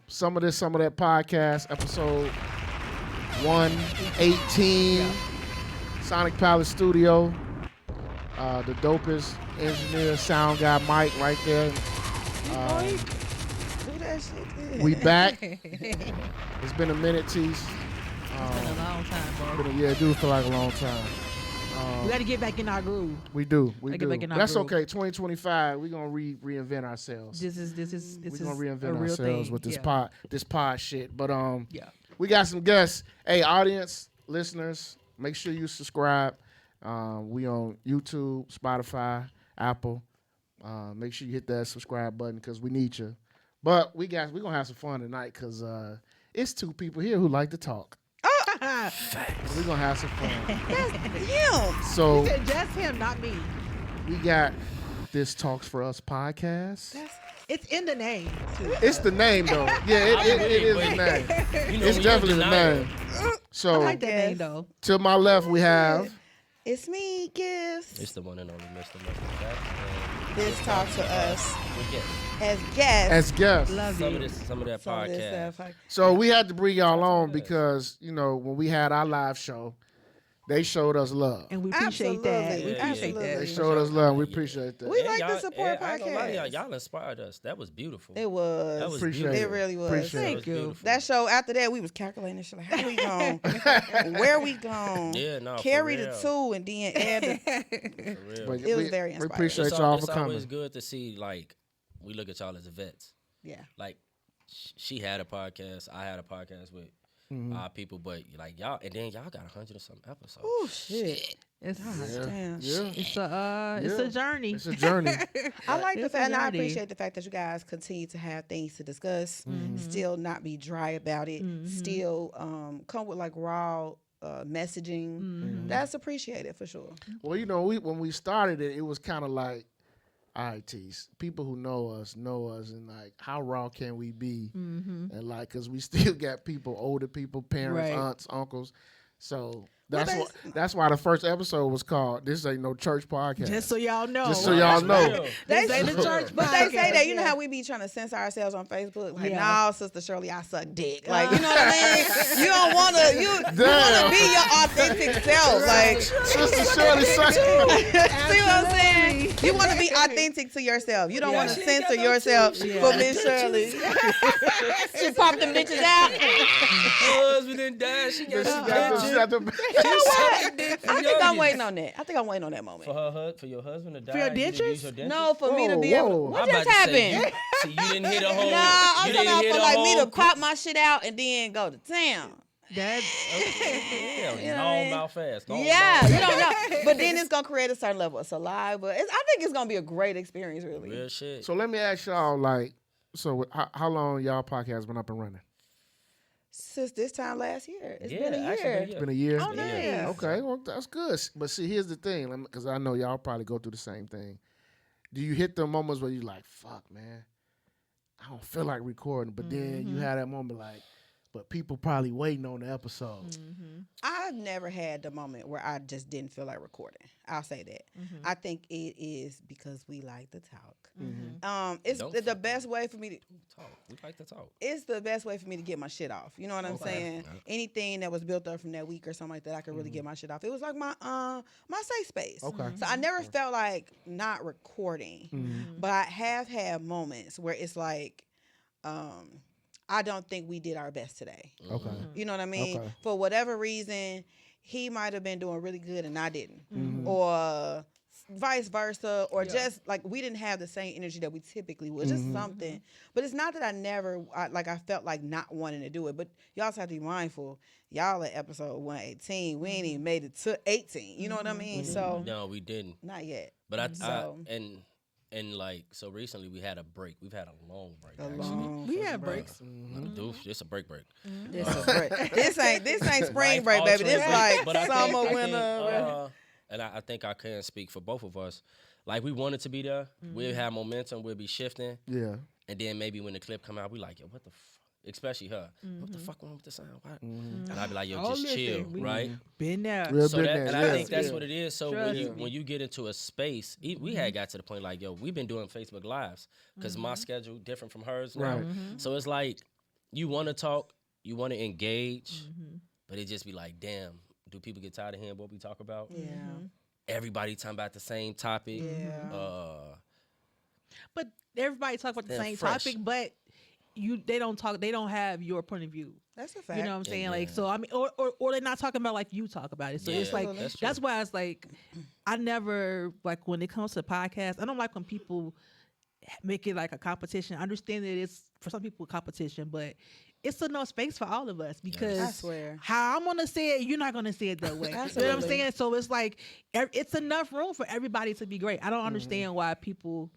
Some of that podcast, episode 118, Sonic Palace Studio. The dopest engineer, sound guy, Mike, right there. Do that shit. We back. It's been a minute, Tease. It's been a long time, bro. It do feel like a long time. We got to get back in our groove. We do. Get back in our That's groove. okay. 2025, we're gonna reinvent ourselves. This is We're gonna reinvent a real ourselves thing. with this pod shit. But Yeah. we got some guests. Hey, audience, listeners, make sure you subscribe. We on YouTube, Spotify, Apple. Make sure you hit that subscribe button because we need you. But we're gonna have some fun tonight because it's two people here who like to talk. We're gonna have some fun. That's him. So He said just him, not me. we got this Talks for Us podcast. It's in the name, too. It's the name though. Yeah, it is the name. It's definitely the name. I So like that name, though. to my left we have It's me, Gifts. It's the one and only Mr. Mr. Jack. This talk to us With guests. as guests. as guests. Love Some you. of that Some of this podcast. stuff. So we had to bring y'all on because when we had our live show, they showed us love. And we appreciate that. Absolutely. We appreciate Absolutely. They that. showed us love. We appreciate that. We And like y'all- to support and I ain't gonna lie to podcasts. y'all inspired us. That was beautiful. It was. That was Appreciate beautiful. It really was. Appreciate Thank you. That show, after that, we was calculating shit like, how we going? Where we going? Yeah, no, for Carry the real. 2 and then add the... For real. But It was we, very we inspiring. appreciate It's y'all it's for always coming. good to see, like, we look at y'all as vets. Yeah. Like, she had a podcast. I had a podcast with Mm-hmm. people, but like y'all, and then y'all got 100 or something episodes. Oh, shit. It's Damn. Yeah. it's Yeah. a journey. It's a journey. I like the It's a fact, and I journey. appreciate the fact that you guys continue to have things to discuss, still not be dry about it, still come with like raw messaging. That's appreciated for sure. Well, when we started it, it was kind of like, all right, Tease, people who know us, and like, how raw can we be? And like, because we still got people, older people, parents, Right. aunts, uncles. So that's why the first episode was called "This Ain't No Church Podcast." Just so y'all know. Just so y'all know. They This ain't the church But they say podcast, that, you know yeah. how we be trying to censor ourselves on Facebook? Like, Yeah. nah, Sister Shirley, I suck dick. Like, you know what I mean? You don't want to, you want Damn. to be your authentic self. Like, Sister Shirley, see what I'm saying? You want to be authentic to yourself. You don't want to she censor got no yourself teeth. for Miss Shirley. She popped them bitches out. Her husband didn't die. She got some she got the You know what? I think I'm waiting on that. I think I'm waiting on that moment. for your husband to die. your you didn't dentures? use your dentures? No, for me to be Whoa, able to. whoa. What I'm about just to say, happened? you didn't hit a whole. Nah, I'm you talking didn't about hit for a like me whole to pop my shit out and then go to town. That Yeah, You know what I long mean? mouth fast. Long Yeah, mouth you don't know. But then it's going to create a certain level of saliva. I think it's going to be a great experience, really. Real shit. So let me ask y'all, like, how long y'all podcast been up and running? Since this time last year. It's Yeah, been a actually, year. It's been a year. Oh, nice. Okay, well that's good. But see, here's the thing, because I know y'all probably go through the same thing. Do you hit the moments where you like, fuck, man, I don't feel like recording, but then you have that moment like, but people probably waiting on the episode. I've never had the moment where I just didn't feel like recording. I'll say that. I think it is because we like to talk. It's Don't the best way for me to Talk. We like to talk. it's the best way for me to get my shit off. You know what I'm saying? Anything that was built up from that week or something like that, I could really get my shit off. It was like my safe space. Okay. So I never felt like not recording, but I have had moments where it's like, I don't think we did our best today. Okay. You know what I mean? Okay. For whatever reason, he might have been doing really good and I didn't, or vice versa, or just like we didn't have the same energy that we typically would. Just something. But it's not that I felt like not wanting to do it. But you also have to be mindful. Y'all at episode 118. We ain't even made it to 18. You know what I mean? So No, we didn't. not yet. But So- and like so recently we had a break. We've had a long break. A actually. long we fucking had break. breaks. Doof, just a break. This is break. This ain't spring Life break, baby. This altering like but I think- summer, I think, winter. and I think I can speak for both of us. Like we wanted to be there. We'll have momentum. We'll be shifting. Yeah. And then maybe when the clip come out, we like, yo, what the fuck? especially her. What the fuck wrong with the sound? Why? Mm-hmm. And I'd be like, yo, Oh, just listen, chill, we- right? Been there. Real So been that, there, and yeah. I think that's Yeah. what it is. So Trust me. when you get into a space, we had got to the point like, yo, we've been doing Facebook Lives because my schedule different from hers now. Right. So it's like you want to talk, you want to engage, but it just be like, damn, do people get tired of hearing what we talk about? Yeah. Everybody talking about the same topic. Yeah. But everybody talk about the They're same fresh. topic, but they don't have your point of view. That's a fact. You know what I'm saying? Yeah. Like, so I mean, or they're not talking about like you talk about it. So it's Yeah, like that's that's true. why it's like I never like when it comes to podcasts. I don't like when people make it like a competition. I understand that it's for some people a competition, but it's enough space for all of us because I swear. how I'm gonna say it, you're not gonna say it that way. You know what I'm Absolutely. saying? So it's like it's enough room for everybody to be great. I don't understand why people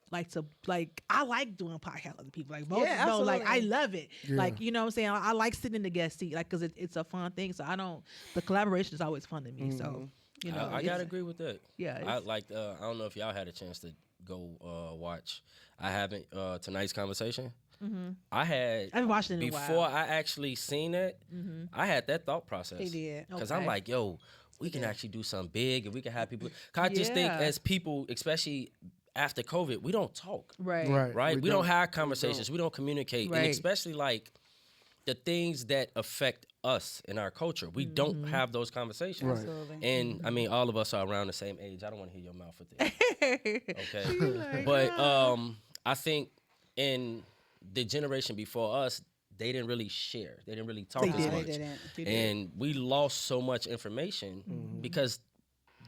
like to like. I like doing podcasts with other people. Like most Yeah, know, like I absolutely. love it. Yeah. Like you know what I'm saying. I like sitting in the guest seat, like because it's a fun thing. So I don't. The collaboration is always fun to me. So you know, I it's- gotta agree with that. Yeah, I it's- like. I don't know if y'all had a chance to go watch. I haven't. Tonight's conversation. I had. I've watched it in a before while. I actually seen it. I had that thought process. He did. Because I'm Okay. like, yo, we can actually do something big, and we can have people. Cause I just think Yeah. as people, especially after COVID, we don't talk. Right. Right? We don't have conversations. We don't communicate. Right. And especially like the things that affect us in our culture. We don't have those conversations. Right. Absolutely. And I mean, all of us are around the same age. I don't want to hear your mouth with that. Okay. Like, But I think in the generation before us, they didn't really share. They didn't really talk They as didn't. They much. didn't. And we lost so much information because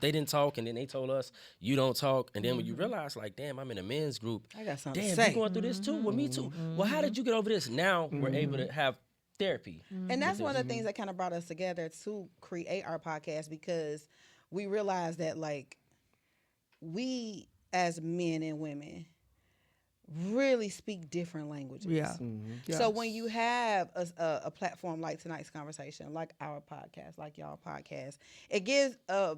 they didn't talk, and then they told us you don't talk, and then when you realize, like, damn, I'm in a men's group. I got something Damn, to say. you going through this too? Well, me too. Well, how did you get over this? Now we're able to have therapy. And that's one of the things that kind of brought us together to create our podcast because we realized that like we as men and women really speak different languages. Yeah. So when you have a platform like tonight's conversation, like our podcast, like y'all podcast, it gives a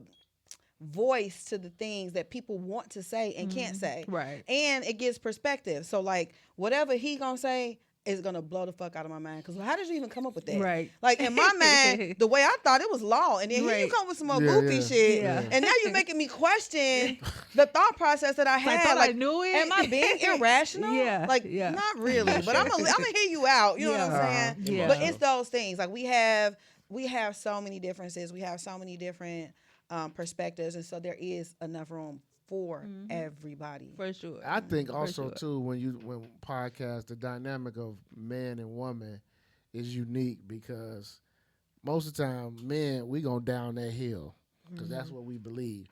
voice to the things that people want to say and can't say. Right. And it gives perspective. So like whatever he gonna say is gonna blow the fuck out of my mind. Because how did you even come up with that? Right. Like in my mind, the way I thought it was law, and then here you Right. come with some more Yeah, goofy yeah. shit, Yeah. and now you're making me question the thought process that I I had. thought I Like, knew it. am I being irrational? Yeah, Like, yeah. not really. But I'm gonna hear you out. You know what I'm Yeah. saying? Yeah. But it's those things. Like we have so many differences. We have so many different perspectives, and so there is enough room for everybody. For sure. I think also sure. too when podcasts, the dynamic of man and woman is unique because most of the time men we go down that hill because that's what we believe.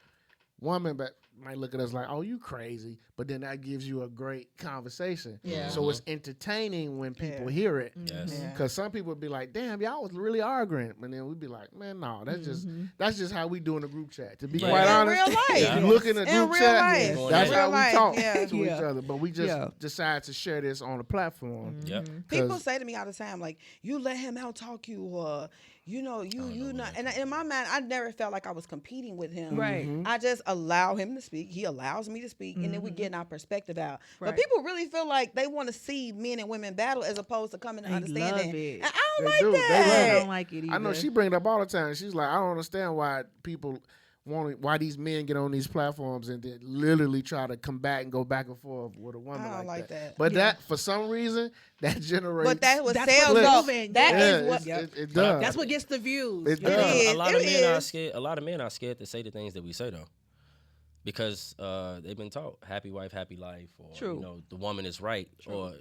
Woman might look at us like, oh, you crazy, but then that gives you a great conversation. Yeah. So it's entertaining when people Yeah. hear it. Yes. Yeah. Because some people would be like, damn, y'all was really arguing. And then we'd be like, man, no, that's just how we do in the group chat. To be Right. quite In honest, real life. if you look in the In group real chat, life. that's In how real we life, talk yeah. to Yeah. each other. But we just Yeah. decided to share this on a platform. Yep. People 'Cause- say to me all the time, like, you let him out talk you, or you know, you not. And in my mind, I never felt like I was competing with him. Right. I just allow him to speak. He allows me to speak, and then we get our perspective out. But Right. people really feel like they want to see men and women battle as opposed to coming and They understanding. love it. And I don't They like do. They that. love I it. don't like it either. I know she bring it up all the time. She's like, I don't understand why people why these men get on these platforms and then literally try to combat and go back and forth with a woman I don't like that. But that, for some reason, that generates. But that's what That's sales what go. moving. That yeah, is what. it does. That's what gets the views. It you know? does. is. A lot It of men are is. scared. A lot of men are scared to say the things that we say though, because they've been taught happy wife, happy life, or True. you know the woman is right, or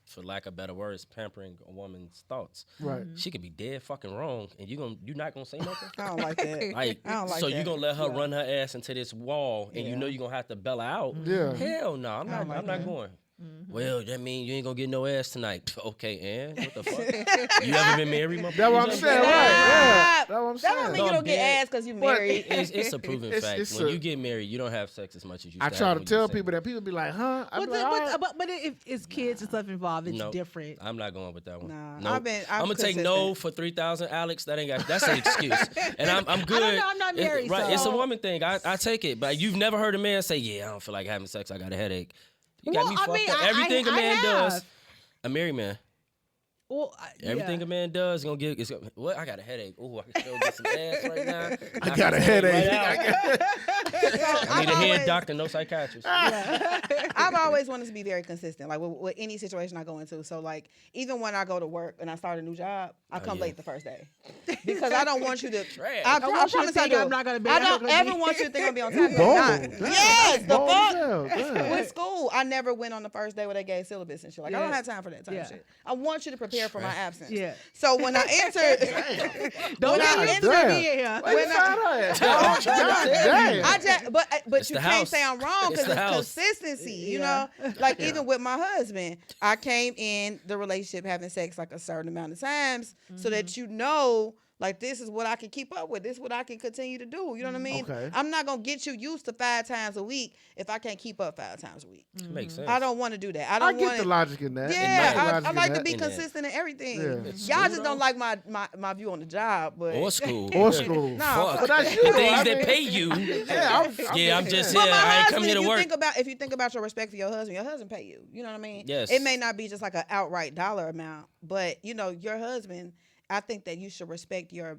for lack of better words, pampering a woman's thoughts. Right. She could be dead fucking wrong, and you're not gonna say nothing. I don't like that. Like, I don't like so that. you gonna let her run her ass into this wall, and you know you're gonna have to bail her out? Yeah. Hell no, I'm I not. don't like I'm not that. going. Well, that mean you ain't gonna get no ass tonight. Okay, and what the fuck? You ever been married, motherfucker? That's what I'm saying. Right. Yeah. That's what I'm That saying. don't mean you No, don't get man. ass because you But- married. It's a proven It's- fact. it's When a- you get married, you don't have sex as much as you. I used try have to when you tell was people that people be like, huh? I be But, like, all right. but if it's kids and stuff involved, it's No. different. I'm not going with that one. Nah, Nope. I've been- I'm I'm gonna take no consistent. for 3,000, Alex. That ain't got. That's an excuse. And I'm good. know, I'm not married, Right, it's a so- woman thing. I take it, but you've never heard a man say, "Yeah, I don't feel like having sex. I got a headache." You got Well, me I fucked mean, up. I- Everything I a man have. does, a married man. Well, Everything a man does is gonna get. What? I got a headache. Ooh, I can still get some ass right now. I got a headache. I need a head doctor, no psychiatrist. I've always wanted to be very consistent, like with any situation I go into. So like even when I go to work and I start a new job, I come late the first day because I don't want you to. I promise I do. I'm not gonna be. I don't ever want you to think I'm be on time. Yes, the fuck. With school, I never went on the first day where they gave syllabus and shit. Like I don't have time for that type of shit. I want you to prepare for my absence. Yeah. So when I entered, Don't let me be in here. But you can't say I'm wrong because it's consistency. You know, like even with my husband, I came in the relationship having sex like a certain amount of times so that you know. Like, this is what I can keep up with. This is what I can continue to do. You know what I mean? Okay. I'm not going to get you used to 5 times a week if I can't keep up 5 times a week. Makes sense. I don't want to do that. I get the logic in that. Yeah, I like to be consistent in everything. Yeah. Y'all just don't like my view on the job. But Or school. Or school. No, but that's you. The things that pay you. I'm just but here. my I ain't husband, come here to work. if you think about your respect for your husband pay you. You know what I mean? Yes. It may not be just like an outright dollar amount, but you know, your husband, I think that you should respect your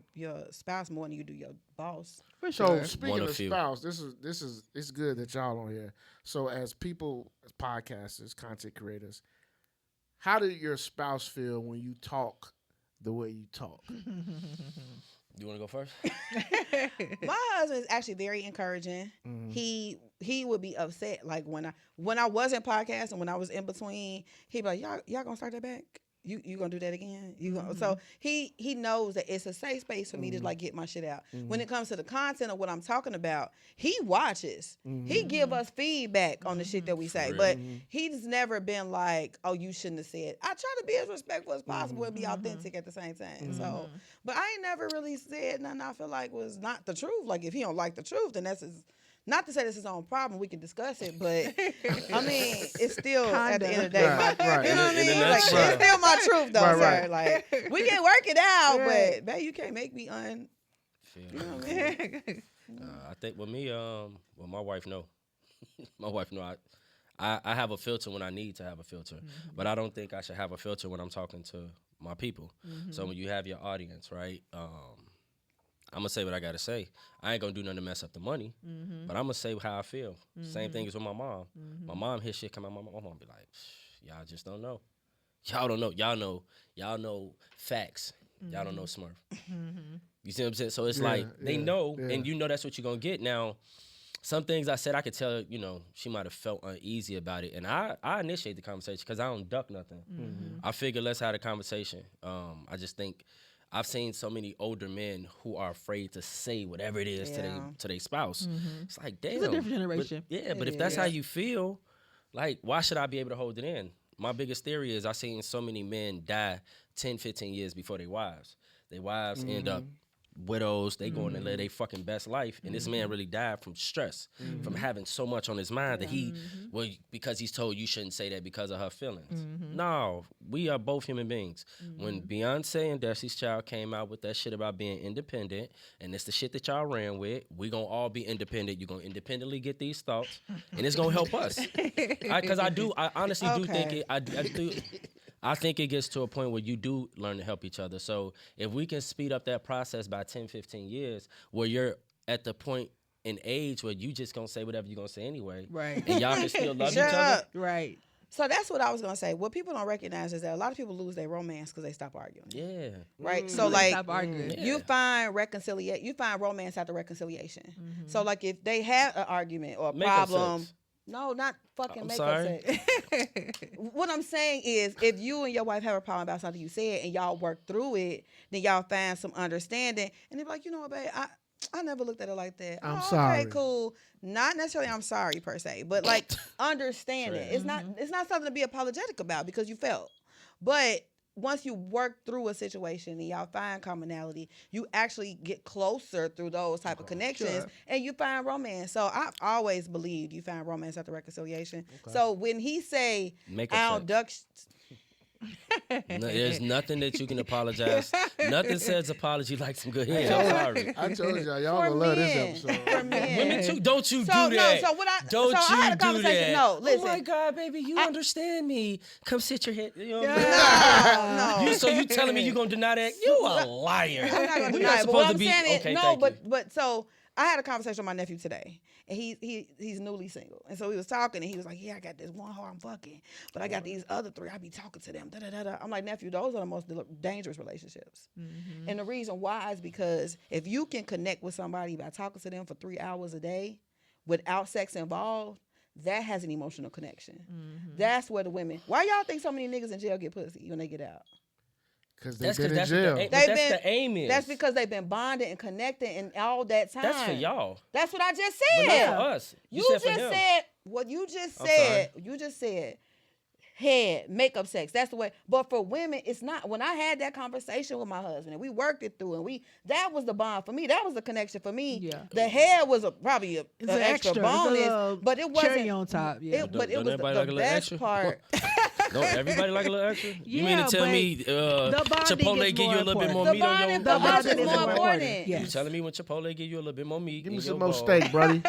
spouse more than you do your boss. For So sure. speaking of spouse, this is it's good that y'all on here. So as people, as podcasters, content creators, how do your spouse feel when you talk the way you talk? You want to go first? My husband is actually very encouraging. Mm-hmm. He would be upset like when I wasn't podcasting, when I was in between, he'd be like, y'all gonna start that back? You gonna do that again? So he knows that it's a safe space for me to like get my shit out. When it comes to the content of what I'm talking about, he watches. He give us feedback on the shit that we say, but he's never been like, oh, you shouldn't have said. I try to be as respectful as possible and be authentic at the same time. So, but I ain't never really said nothing I feel like was not the truth. Like if he don't like the truth, then that's his. Not to say this is his own problem, we can discuss it, but I mean, it's still at the end of the day, right. You know what I mean? Like, it's still my truth, though, sir. Like, we can work it out, but babe, you can't make me You know what I mean? I think with me, my wife know. My wife know I have a filter when I need to have a filter, but I don't think I should have a filter when I'm talking to my people. So when you have your audience, right? I'm going to say what I got to say. I ain't going to do nothing to mess up the money, but I'm going to say how I feel. Same thing as with my mom. My mom hear shit come out, my mom be like, y'all just don't know. Y'all don't know. Y'all know facts. Y'all don't know Smurf. You see what I'm saying? So it's like, they know, and you know that's what you're going to get. Now, some things I said, I could tell, she might have felt uneasy about it. And I initiate the conversation because I don't duck nothing. I figured let's have a conversation. I just think, I've seen so many older men who are afraid to say whatever it is to their spouse. It's like, damn. It's a different generation. But if that's how you feel, like, why should I be able to hold it in? My biggest theory is I've seen so many men die 10, 15 years before their wives. Their wives end up widows. They going to live their fucking best life. And this man really died from stress, from having so much on his mind that because he's told you shouldn't say that because of her feelings. No, we are both human beings. When Beyonce and Destiny's Child came out with that shit about being independent, and it's the shit that y'all ran with, we gonna all be independent. You're gonna independently get these thoughts, and it's gonna help us. Because I honestly do think I think it gets to a point where you do learn to help each other. So if we can speed up that process by 10, 15 years, where you're at the point in age where you just gonna say whatever you're gonna say anyway. Right. And y'all can still love each Shut other. up. Right. So that's what I was gonna say. What people don't recognize is that a lot of people lose their romance because they stop arguing. Yeah. Right. So like, Stop arguing. you find reconciliation. You find romance after reconciliation. So like, if they have an argument or a Make-up problem. sex. No, not fucking I'm makeup sorry. sex. What I'm saying is, if you and your wife have a problem about something you said and y'all work through it, then y'all find some understanding, and they're like, you know what, babe, I never looked at it like that. I'm Okay, sorry. cool. Not necessarily I'm sorry per se, but like understand it. It's not something to be apologetic about because you felt. But once you work through a situation and y'all find commonality, you actually get closer through those type of connections and you find romance. So I've always believed you find romance after reconciliation. So when he say, Make-up I sex. don't duck, No, there's nothing that you can apologize. Nothing says apology like some good head. I'm sorry. I told y'all For gonna love this men. episode. For men. Women too. Don't you So, do that. no, so what I- Don't so I you had a do conversation- that. no, Oh listen. my God, baby, you understand me. Come sit your head. You know what I'm No, saying? no. So you telling me you gonna deny that? You a liar. I'm not gonna We deny not it. But supposed what to I'm be. saying is, Okay, no, thank you. but so I had a conversation with my nephew today, and he's newly single, and so we was talking, and he was like, "Yeah, I got this one hoe I'm fucking, but I got these other three. I be talking to them." Da da da da. I'm like, nephew, those are the most dangerous relationships, and the reason why is because if you can connect with somebody by talking to them for 3 hours a day, without sex involved. That has an emotional connection. That's where the women. Why y'all think so many niggas in jail get pussy when they get out? Because they've That's been in that's jail. what They've that's been- the aim is. That's because they've been bonded and connected and all that time. That's for y'all. That's what I just But said. not for us. You said for just them. said what you just I'm said. You just said head, makeup sex. That's the way. But for women, it's not. When I had that conversation with my husband and we worked it through, and that was the bond for me. That was the connection for me. Yeah. The head was probably an It's an extra extra. It's a bonus, little but it wasn't cherry on top. Yeah. But it Don't was everybody the like a little best extra? part. Don't everybody like a little extra? You mean Yeah, to tell but me the bonding Chipotle is give you a more little bit more The meat on your bonding The for us bonding is is more more important. important. You Yes. telling me when Chipotle give you a little bit more meat? Give me in some your more bowl, steak, buddy.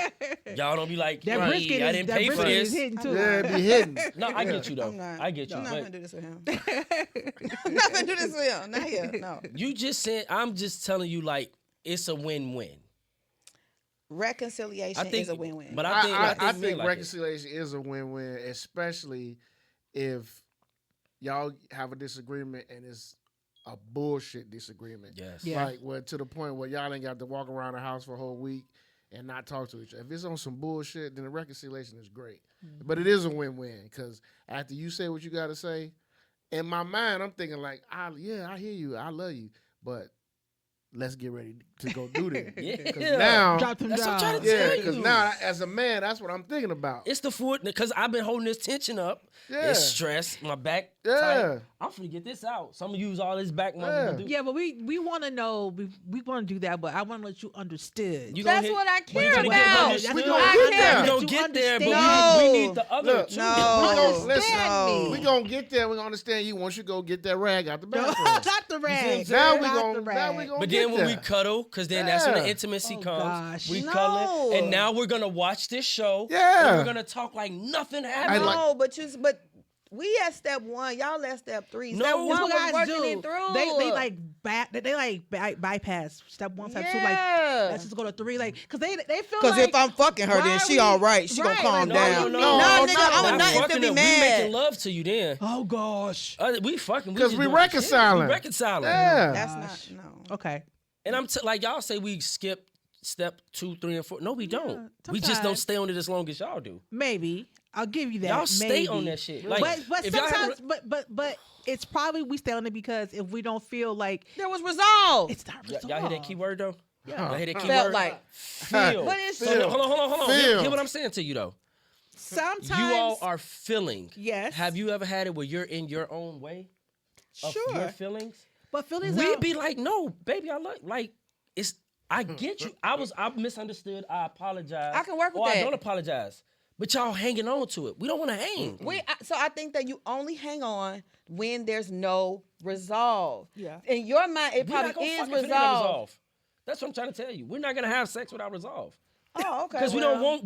Y'all don't be like, That "Hey, brisket I is didn't that pay for brisket is this." hitting too. Yeah, it be hidden. No, I get you though. I'm not. I get you. I'm not But gonna do this with him. I'm not gonna do this with him. Not here. No. you just said, I'm just telling you, like, it's a win-win. Reconciliation is a win-win. But I men think like it. reconciliation is a win-win, especially if y'all have a disagreement and it's a bullshit disagreement. Yes. Yeah. Like, well, to the point where y'all ain't got to walk around the house for a whole week and not talk to each other. If it's on some bullshit, then the reconciliation is great. But it is a win-win because after you say what you got to say, in my mind, I'm thinking like, I hear you, I love you, but let's get ready to go do that. Yeah. Because now, Drop them That's what I'm trying jobs. to yeah, tell because you. now as a man, that's what I'm thinking about. It's the food, because I've been holding this tension up. Yeah. It's stress. My back Yeah. tight. I'm finna get this out. So I'm gonna use all this back money Yeah. to do. Yeah, but we want to know. We want to do that, but I want to let you understood. You gonna That's hit- what I but you care gotta get about. understood. We That's gonna what get I there. care. We That gonna you get there, but understand. we need the other Look, two. no. We gonna Oh, listen. no. We gonna get there. We gonna understand you once you go get that rag out the No, bathroom. not the rag. now we Not gonna the rag. get But then when we there. cuddle, because then that's when the Yeah. intimacy Oh, comes. gosh. We No. cuddling, and now we're gonna watch this show. Yeah. And we're gonna talk like nothing happened. like- No, but we at step 1. Y'all at step 3. No, Step that's 1 That's was what guys working do. it through. They bypass step 1, step 2. Like Yeah. let's just go to 3. Like because they feel Because like if I'm fucking her, why then are she we- all right. She right, gonna calm like, down. no, No, no, nigga, not I'm a that. nut and fucking be her. We mad. making love to you then. oh gosh. We fucking. 'Cause just we doing reconciling. shit. We reconciling. Yeah. That's not Okay. And I'm like y'all say we skip step 2, 3, and 4. No, we don't. We just don't sometimes. stay on it as long as y'all do. Maybe I'll give you that. Y'all stay maybe. on that shit. Like, but if y'all have a- sometimes, but it's probably we stay on it because if we don't feel like There was resolve. it's not y'all resolved. hear that key word though? Y'all hear that key Felt word? like. Feel. But it's So, hold on. Feel. Hear what I'm saying to you though. Sometimes You all are feeling. Yes. Have you ever had it where you're in your own way of Sure. your feelings? but feelings We'd are, be like, no, baby, I like it's. I get you. I misunderstood. I apologize. I can work with or that. I don't apologize. But y'all hanging on to it. We don't want to hang. So I think that you only hang on when there's no resolve. Yeah. In your mind, it We're not probably gonna is fuck if it ain't resolved. resolved. That's what I'm trying to tell you. We're not gonna have sex without resolve. Oh, okay. Because we don't want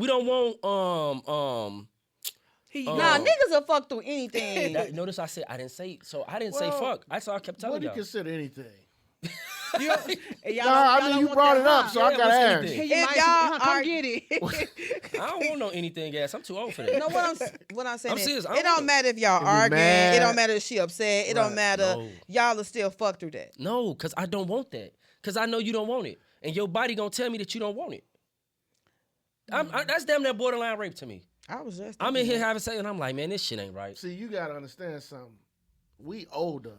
Nah, niggas will fuck through anything. notice I said I didn't say Well, fuck. I kept telling What do you y'all. consider anything? Y'all No, don't- I y'all mean don't you want brought that it up, hot. so I Yeah, gotta what's ask. anything? Hey, you If might- y'all come are- get it. I don't want no anything gas. I'm too old for that. No, what I'm saying I'm is, serious. I it don't don't want matter if y'all be arguing. mad. It don't matter if she upset. It don't Right. matter. No. Y'all will still fuck through that. No, because I don't want that. Because I know you don't want it. And your body going to tell me that you don't want it. That's damn near borderline rape to me. I was just. I'm in here having sex and I'm like, man, this shit ain't right. See, you gotta understand something. We older.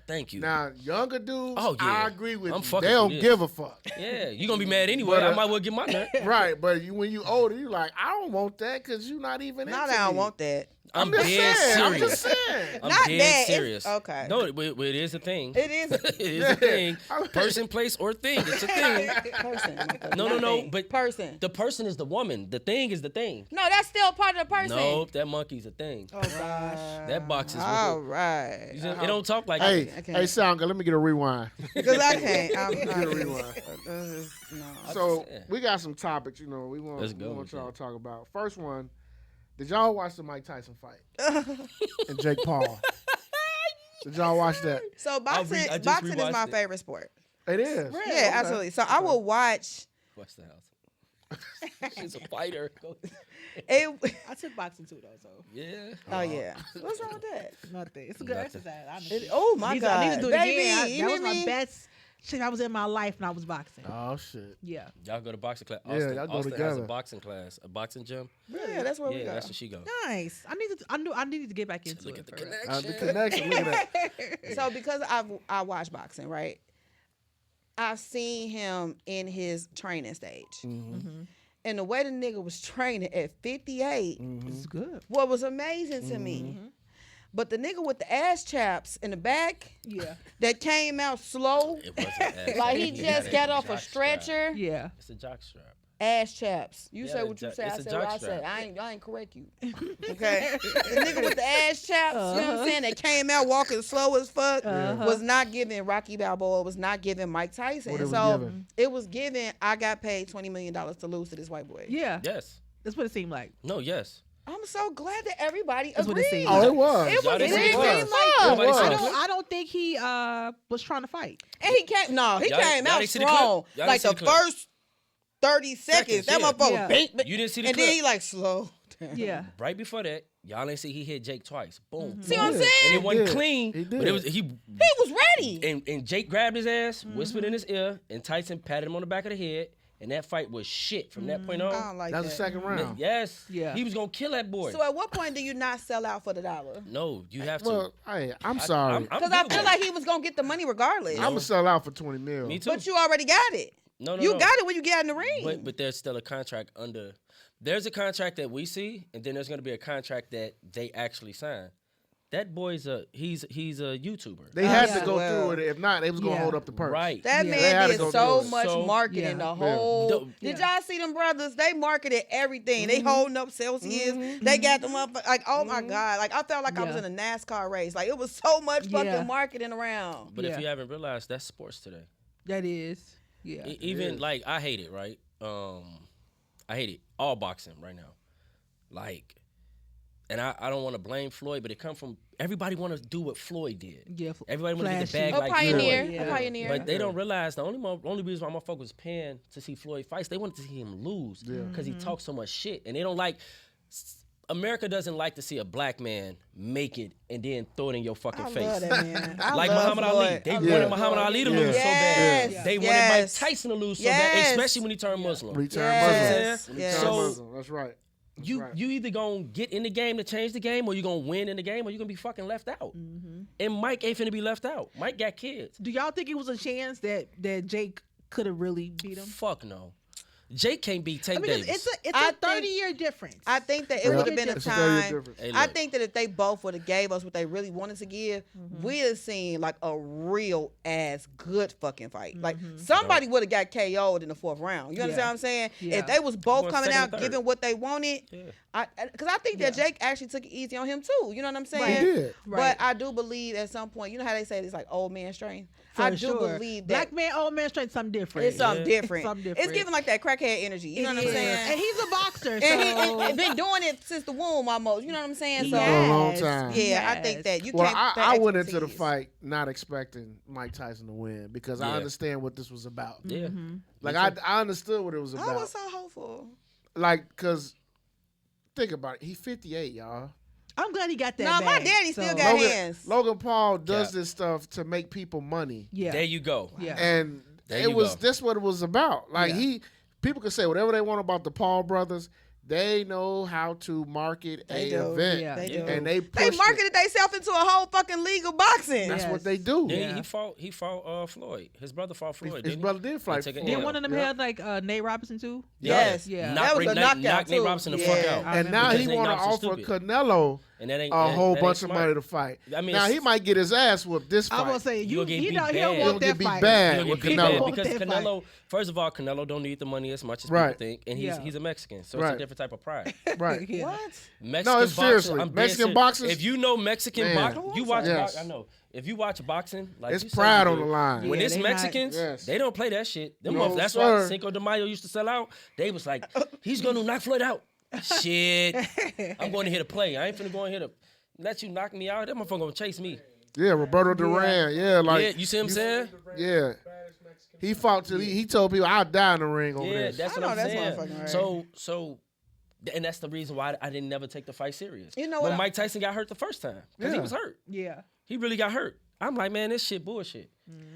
Thank you. Now, younger dudes, Oh, yeah. I agree with I'm you. fucking They don't for this. give a fuck. Yeah, you going to be mad anyway. But, I might well get my nut. Right, but when you older, you like, I don't want that because you not even Not into I don't me. want that. I'm just dead saying. I'm serious. just saying. I'm Not dead that. serious. Okay. No, it is a thing. It is It is a thing. Person, place, or thing. It's a thing. person. No. But person. the person is the woman. The thing is the thing. No, that's still part of the person. Nope, that monkey's a thing. Oh gosh. That box is. All right. It don't talk like Hey, that. can't. hey, Soundga, let me get a rewind. Because I can't. Get a rewind. No. So we got some topics, we want Let's go y'all with to that. talk about. First one, did y'all watch the Mike Tyson fight and Jake Paul? Did y'all watch that? So boxing I just is my rewatched it. favorite sport. It is. Yeah, Okay. absolutely. So I will watch What's the house? She's a fighter. it. I took boxing too though, so Yeah. Oh yeah. What's wrong with that? nothing. It's a good Nothing. exercise. Honestly. Oh my I god, need to do it baby, again. you That was hear my me? best shit I was in my life when I was boxing. Oh shit. Yeah. Y'all go to boxing class. Yeah, Austin, y'all go Austin has together. a boxing class, a boxing gym. Yeah, that's where we Yeah, go. that's where she go. Nice. I needed to get back into Look it. at the for real. connection. The connection. Look at that. So because I watch boxing, right? I've seen him in his training stage, and the way the nigga was training at 58, It's good. what was amazing to me. But the nigga with the ass chaps in the back Yeah. that came out slow, It wasn't ass like strap. he just had got a off a jock strap. stretcher. Yeah. It's a jock strap. Ass chaps. You Yeah, say what you it's say. I a say what jock I say. strap. I ain't correct you. Okay. The nigga with the ass chaps, you know what I'm saying, that came out walking slow as fuck, was not giving Rocky Balboa, was not giving Mike Tyson. What it And was so giving? it was giving. I got paid $20 million to lose to this white boy. Yeah. Yes. That's what it seemed like. No, yes. I'm so glad that everybody That's what it agreed. seemed Oh, it was. It was. Y'all It didn't see didn't the seem clip? like. Nobody was. saw I the don't, clip? I don't think he was trying to fight. And he came. No, he Y'all- came y'all out didn't see the clip? strong. Y'all Like didn't the see the clip? first 30 seconds, that yeah. motherfucker Yeah. bang, You didn't see the and clip. then he like slow down. Yeah. Right before that, y'all ain't see he hit Jake twice. Boom. See what I'm Yeah. saying? And it wasn't did. clean. He But did. it was he He was ready. and Jake grabbed his ass, whispered in his ear, and Tyson patted him on the back of the head. And that fight was shit from that point on. I don't like That was that. the second round. Yes. Yeah. He was gonna kill that boy. So at what point do you not sell out for the dollar? No, you have to. Well, hey, I'm sorry. I'm Because good I with feel that. like he was gonna get the money regardless. I'm gonna sell out for 20 mil. Me too. But you already got it. No, You got it when you get in the ring. But there's still a contract under. There's a contract that we see, and then there's going to be a contract that they actually sign. That boy's he's a YouTuber. They had yeah. to go Well, through it. If not, they was gonna yeah. hold up the purse. Right. that Yeah. They had man to did go so through it. much So- marketing. Yeah. The whole. Yeah. Did y'all see them brothers? They marketed everything. They holding up Celsius. They got them up. Like, oh my god! Like I felt like I was Yeah. in a NASCAR race. Like it was so much fucking Yeah. marketing around. But if Yeah. you haven't realized, that's sports today. That is. Yeah. Even like I hate it, right? I hate it. All boxing right now. Like, and I don't want to blame Floyd, but it come from everybody want to do what Floyd did. Yeah. Everybody want to get the Flashy. bag A like pioneer. Floyd. Yeah. A pioneer. But they don't realize the only reason why my folks was paying to see Floyd fights, they wanted to see him lose because he talks so much shit, and they don't like. America doesn't like to see a black man make it and then throw it in your fucking I face. love that man. I Like love Muhammad Ali, Floyd. they I wanted love Muhammad Floyd. Ali to Yeah. lose so bad. Yes. They wanted Mike Yes. Tyson to lose so Yes. bad, especially when he turned Muslim. Return Yes. Muslim. Yes. Return So- Muslim. That's right. That's You right. you either gonna get in the game to change the game, or you gonna win in the game, or you gonna be fucking left out. And Mike ain't finna be left out. Mike got kids. Do y'all think it was a chance that Jake could have really beat him? Fuck no. Jake can't beat Tank I mean, Davis. it's I a 30-year difference. I think that it Yeah. would have been a It's a 30-year time. difference. Hey, I look. think that if they both would have gave us what they really wanted to give, we'd have seen like a real ass good fucking fight. Like somebody would have got KO'd in the fourth round. You understand Yeah. what I'm saying? Yeah. If they was both Going coming second out or third. giving what they wanted, Yeah. because I think that Yeah. Jake actually took it easy on him too. You know what I'm saying? He did. Right. But I do believe at some point, you know how they say it's like old man strength. For I do sure. believe that Black man, old man, straight something different. it's something Yeah. different. It's something It's different. giving like that crackhead energy. You know what I'm It is. saying? And he's a boxer, And so he been doing it since the womb almost. You know what I'm saying? He So For a long has. time. yeah, I think that you Well, can't. I went into the expertise. fight not expecting Mike Tyson to win because I Yeah. understand what this was about. Yeah. Like I understood what it was I about. was so hopeful. Like, cause think about it. He's 58, y'all. I'm glad he got that. Nah, my bag, daddy so- still got hands. Logan Paul does Yeah. this stuff to make people money, Yeah. There you go. Yeah. and There it you was go. this what it was about. Like Yeah. people can say whatever they want about the Paul brothers. They know how to market They a do. event, Yeah. They do. and they They pushed it. marketed themselves into a whole fucking league of boxing. That's Yes. what they do. Yeah, Yeah. he fought Floyd. His brother fought Floyd. His didn't he? brother did fight. took it for Then Yeah. one of them Yeah. had like Nate Robinson too. Yes. Yeah. That was a knockout knocked Nate too. Robinson the Yeah. fuck out. I And now Because he they want to knocked so offer stupid. Canelo and that ain't a whole that bunch ain't of smart. money to fight. I mean, now it's- he might get his ass whooped this fight. I'm gonna say You'll get beat he don't bad. want He'll that get beat fight. bad He'll with get beat bad Canelo. because That fight. Canelo. First of all, Canelo don't need the money as much as Right. people think, and Yeah. he's a Mexican, so it's Right. a different type of pride. Right. Yeah. What? Mexican it's seriously. boxing, I'm dead Mexican serious. boxers- If you know Mexican Man. boxing, you watch. Yes. I know. If you watch boxing, like It's you said pride you on do, the line. When Yeah, it's they not- Mexicans, Yes. they don't play that shit. Them No, motherfuckers- that's sir. why Cinco de Mayo used to sell out. They was like, he's gonna knock Floyd out. Shit, I'm going to hit a play. I ain't finna go and hit a. Let you knock me out. That motherfucker gonna chase me. Yeah, Roberto Duran. Yeah, like yeah, you see what I'm saying? yeah. He fought till he told people I'll die in the ring over Yeah, this. that's I what know I'm that's saying. motherfucking right. So, and that's the reason why I didn't never take the fight serious. You know when what? Mike Tyson got hurt the first time because he Yeah. was hurt. Yeah. He really got hurt. I'm like, man, this shit bullshit.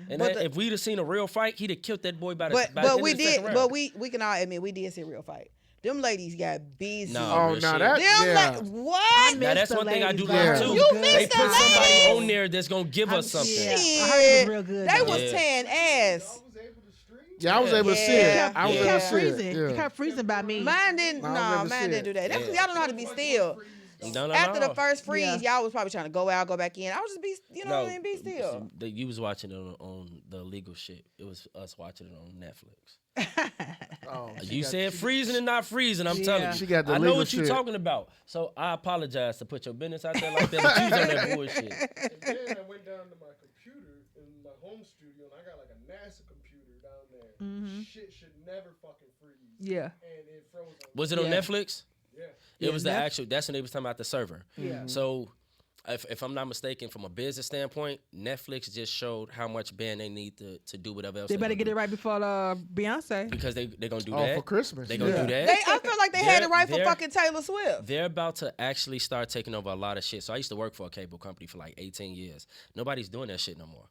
And But if we'd have seen a real fight, he'd have killed that boy by the But by the end we of the did. second round. But we can all admit we did see a real fight. Them ladies got busy. No. Oh, real now shit. that Them yeah. what? Now that's the one thing I ladies, do though. Yeah. love too. You They missed put the somebody ladies. on there that's gonna give us something. Yeah. Shit. I heard it was real good, They though. was Yeah. tearing ass. Yeah, I was able to see Yeah. it. I was He able to kept see freezing. it. He Yeah. kept freezing by me. Mine didn't. No, I was Nah, able to mine see didn't it. do that. That's because Yeah. y'all don't know how to be still. No. After the first freeze, Yeah. y'all was probably trying to go out, go back in. I was just be, you know what I mean, be still. You was watching it on the legal shit. It was us watching it on Netflix. Oh, You said freezing and not freezing. I'm telling you. She got the I know legal what you're shit. talking about. So I apologize to put your business out there like that. But you was on that bullshit. And then I went down to my computer in my home studio, and I got like a NASA computer down there. Shit should never fucking freeze. Yeah. And it froze on Was it on Yeah. Netflix? Yeah. It was the Netf- actual. That's when they was talking about the server. Yeah. So, if I'm not mistaken, from a business standpoint, Netflix just showed how much band they need to do whatever else. They better gonna get do. it right before Beyonce. because they're gonna do Oh, that for Christmas. They gonna yeah. do that. I feel like they had it right for They're- fucking Taylor Swift. They're about to actually start taking over a lot of shit. So I used to work for a cable company for like 18 years. Nobody's doing that shit no more.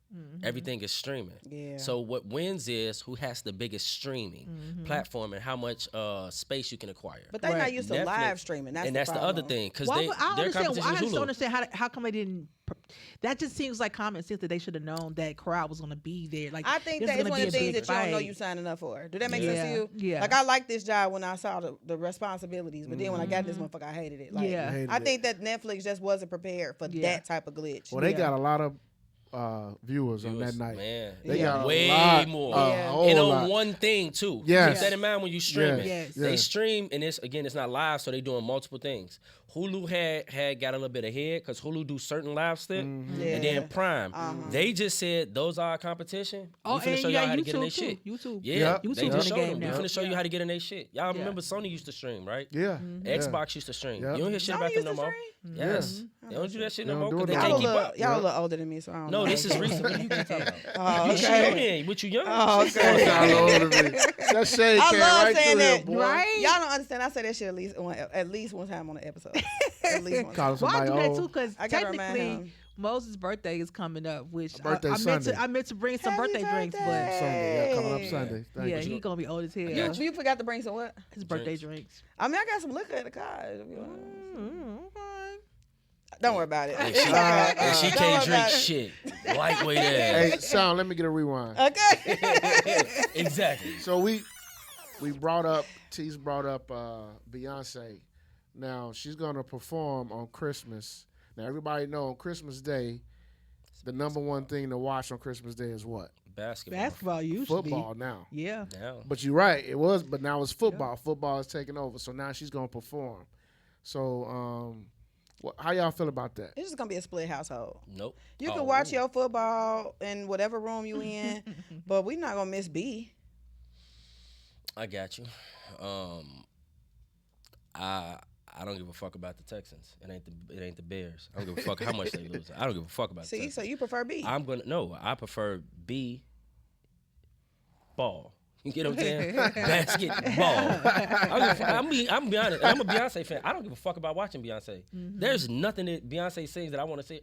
Everything is streaming. Yeah. So what wins is who has the biggest streaming platform and how much space you can acquire. But they not Right. used to Netflix- live streaming. That's and the that's the problem. other thing because Well, their I competition just is don't Hulu. understand how come they didn't. That just seems like common sense that they should have known that crowd was going to be there. Like I think this that is is gonna one be of the a things big that you don't know fight. you signing up for. Do that make Yeah. sense to you? Yeah. Like I like this job when I saw the responsibilities, but then when I got this motherfucker, I hated it. Like, Yeah. Hated I it. think that Netflix just wasn't prepared for Yeah. that type of glitch. Well, they Yeah. got a lot of viewers on that Viewers, night. Man, They Yeah. got a way lot, more. Yeah. A whole And on lot. one thing too. Yes. Keep that in mind when you stream it. Yes. They Yes. stream, and it's not live, so they doing multiple things. Hulu had got a little bit ahead because Hulu do certain live stuff, Mm-hmm. Yeah. and then Prime. They just said those are our competition. Oh, we finna and show you y'all got how to get in their YouTube too. shit. YouTube. Yeah, Yep. they YouTube's just in the showed game them. We now. finna show you how to get in their shit. Y'all remember Sony used to stream, right? Yeah. Xbox used to stream. Yep. You don't hear shit Sony about them used no to more. stream? Yes, they don't do that shit They no don't more do it because they no can't Y'all keep a up. little, y'all a little older than me, so I don't know. No, this is recent. What you keep talking about? Oh, You okay. shooting, what you young? Oh, Y'all okay. older than me. That shade I came love right saying through that, him, boy. right? Y'all don't understand. I say that shit at least one time on the episode. At least one Call time. Well, I somebody do that old. too because I gotta remind technically him. Moses' birthday is coming up, which Birthday I Sunday. meant to bring some Happy birthday drinks, but Sunday, yeah, coming up Sunday. Thank yeah, you. he gonna be old as hell. got You forgot to bring some what? His birthday drinks. I mean, I got some liquor in the car. If you want. Okay. Don't worry about it. And she Don't can't worry drink about it. shit. Lightweight ass. Hey, Sound, let me get a rewind. Okay. Exactly. So we brought up, T's brought up Beyonce. Now, she's going to perform on Christmas. Now, everybody know on Christmas Day, the number one thing to watch on Christmas Day is what? Basketball usually. Football now. Yeah. Now. But you're right, it was, but now it's football. Football is taking over. So now she's going to perform. So how y'all feel about that? It's just gonna be a split household. Nope. You Oh. can watch your football in whatever room you in, but we're not gonna miss B. I got you. I don't give a fuck about the Texans. It ain't the Bears. I don't give a fuck how much they lose. I don't give a fuck about the See, Texans. so you prefer B. I prefer B ball. You get what I'm saying? Basketball. I'm be honest. I'm a Beyonce fan. I don't give a fuck about watching Beyonce. There's nothing that Beyonce sings that I want to see.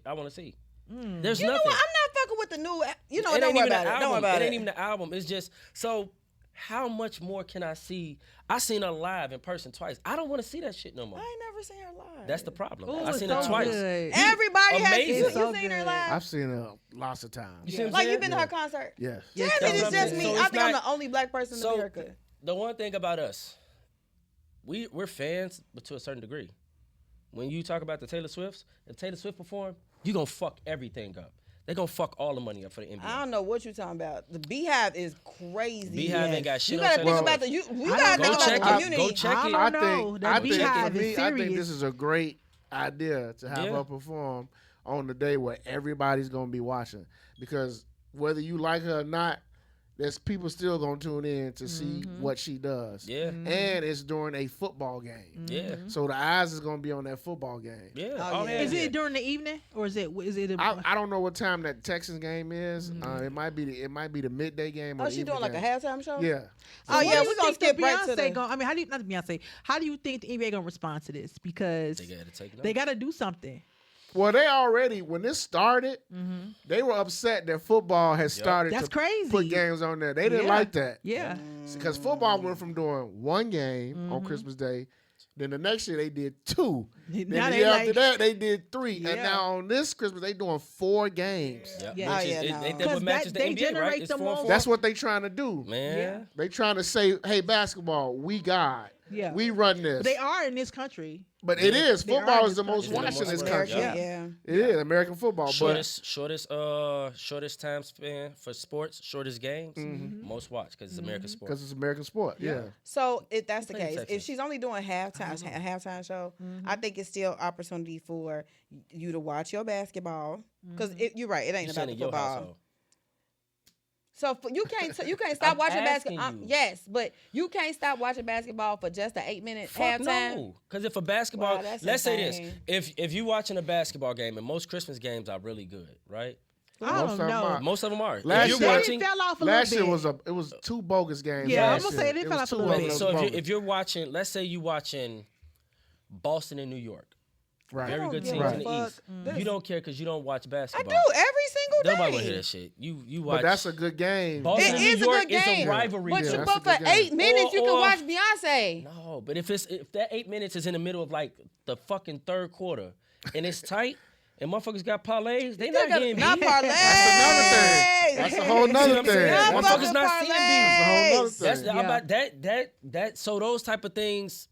There's You know nothing. what? I'm not fucking with the new. You know, It don't ain't worry even about the it. Don't album. worry about It it. ain't even the album. It's just so. How much more can I see? I seen her live in person twice. I don't want to see that shit no more. I ain't never seen her live. That's the problem. Ooh, I it's seen so her twice. good. Everybody has. Amazing. You It's so seen her good. live? I've seen her lots of times. You see what I'm Like saying? you've been to her concert? Yes. Damn Yes, it, that's it's what I'm just saying. me. So I it's think I'm not- the only black person in so- America. The one thing about us, we're fans, but to a certain degree. when you talk about the Taylor Swifts, if Taylor Swift perform, you gonna fuck everything up. They gonna fuck all the money up for the NBA. I don't know what you're talking about. The Beehive is crazy. Beehive ain't got shit You on gotta Taylor think about Swift. you gotta think about the community. Go check it. I don't know. I That think Beehive for is me, I think serious. this is a great idea to have Yeah. her perform on the day where everybody's gonna be watching, because whether you like her or not, there's people still gonna tune in to see what she does. Yeah. And it's during a football game, Yeah. so the eyes is gonna be on that football game. Yeah. Oh, yeah. Is it during the evening or is it? I don't know what time that Texans game is. It might be the midday game. Or Oh, the she evening doing like a game. halftime show? Yeah. Oh yeah, What do we're you gonna think skip the right to Beyonce the. I mean, how do you not Beyonce? How do you think the NBA gonna respond to this? Because They gotta take it they off. got to do something. Well, they already, when this started, they were upset that football has started That's to crazy. put games on there. They didn't Yeah. like that. Yeah. Because football went from doing one game on Christmas Day, then the next year they did two. Then Now the they year like- after that, they did three. Yeah. And now on this Christmas, they doing 4 games. Yeah. Yeah. Which Oh, yeah, is, no. ain't that 'Cause what matches that- the they NBA, right? generate It's the 4 and most- 4. That's what they trying to do. Man. Yeah. They trying to say, hey, basketball, we God. Yeah. We run this. They are in this country. But it is. They are Football in is the this most country. watched in this It's the most country. watched, Yeah. It is American football. Shortest time span for sports, shortest games, most watched because it's American sport. Because it's American sport. Yeah. So if that's the Play in case, if Texas. she's only doing a halftime show, I think it's still opportunity for you to watch your basketball. Because you're right, it ain't You about saying the in your football. household. So you can't stop I'm watching asking basketball. you. Yes, but you can't stop watching basketball for just an 8-minute Fuck halftime. no, because if a basketball, Wow, that's let's say this, insane. if you watching a basketball game, and most Christmas games are really good, right? I Most don't of them know. are. Most of them are. Last if you're year- watching, It fell off a Last year little bit. it was 2 bogus games. Yeah, last I'm gonna year. say they It fell was off a 2 little bogus bit. so bogus. if you're watching, let's say you watching Boston and New York, Right. very good give teams a in the fuck. East. You don't care because you don't watch I basketball. do every single day. Nobody want to hear that shit. You watch. But that's a good game. Boston It and is New a York good is game. a rivalry. But Yeah, you that's a but for good game. 8 minutes, you can Or- watch Beyonce. No, but if that 8 minutes is in the middle of like the fucking third quarter and it's tight and motherfuckers got parlays, they not getting beat. Not parlay. That's another thing. That's a whole See nother what I'm saying? thing. Not That's fucking Motherfuckers not seeing parlays. beats. a whole nother thing. That's Yeah. about that. So those type of things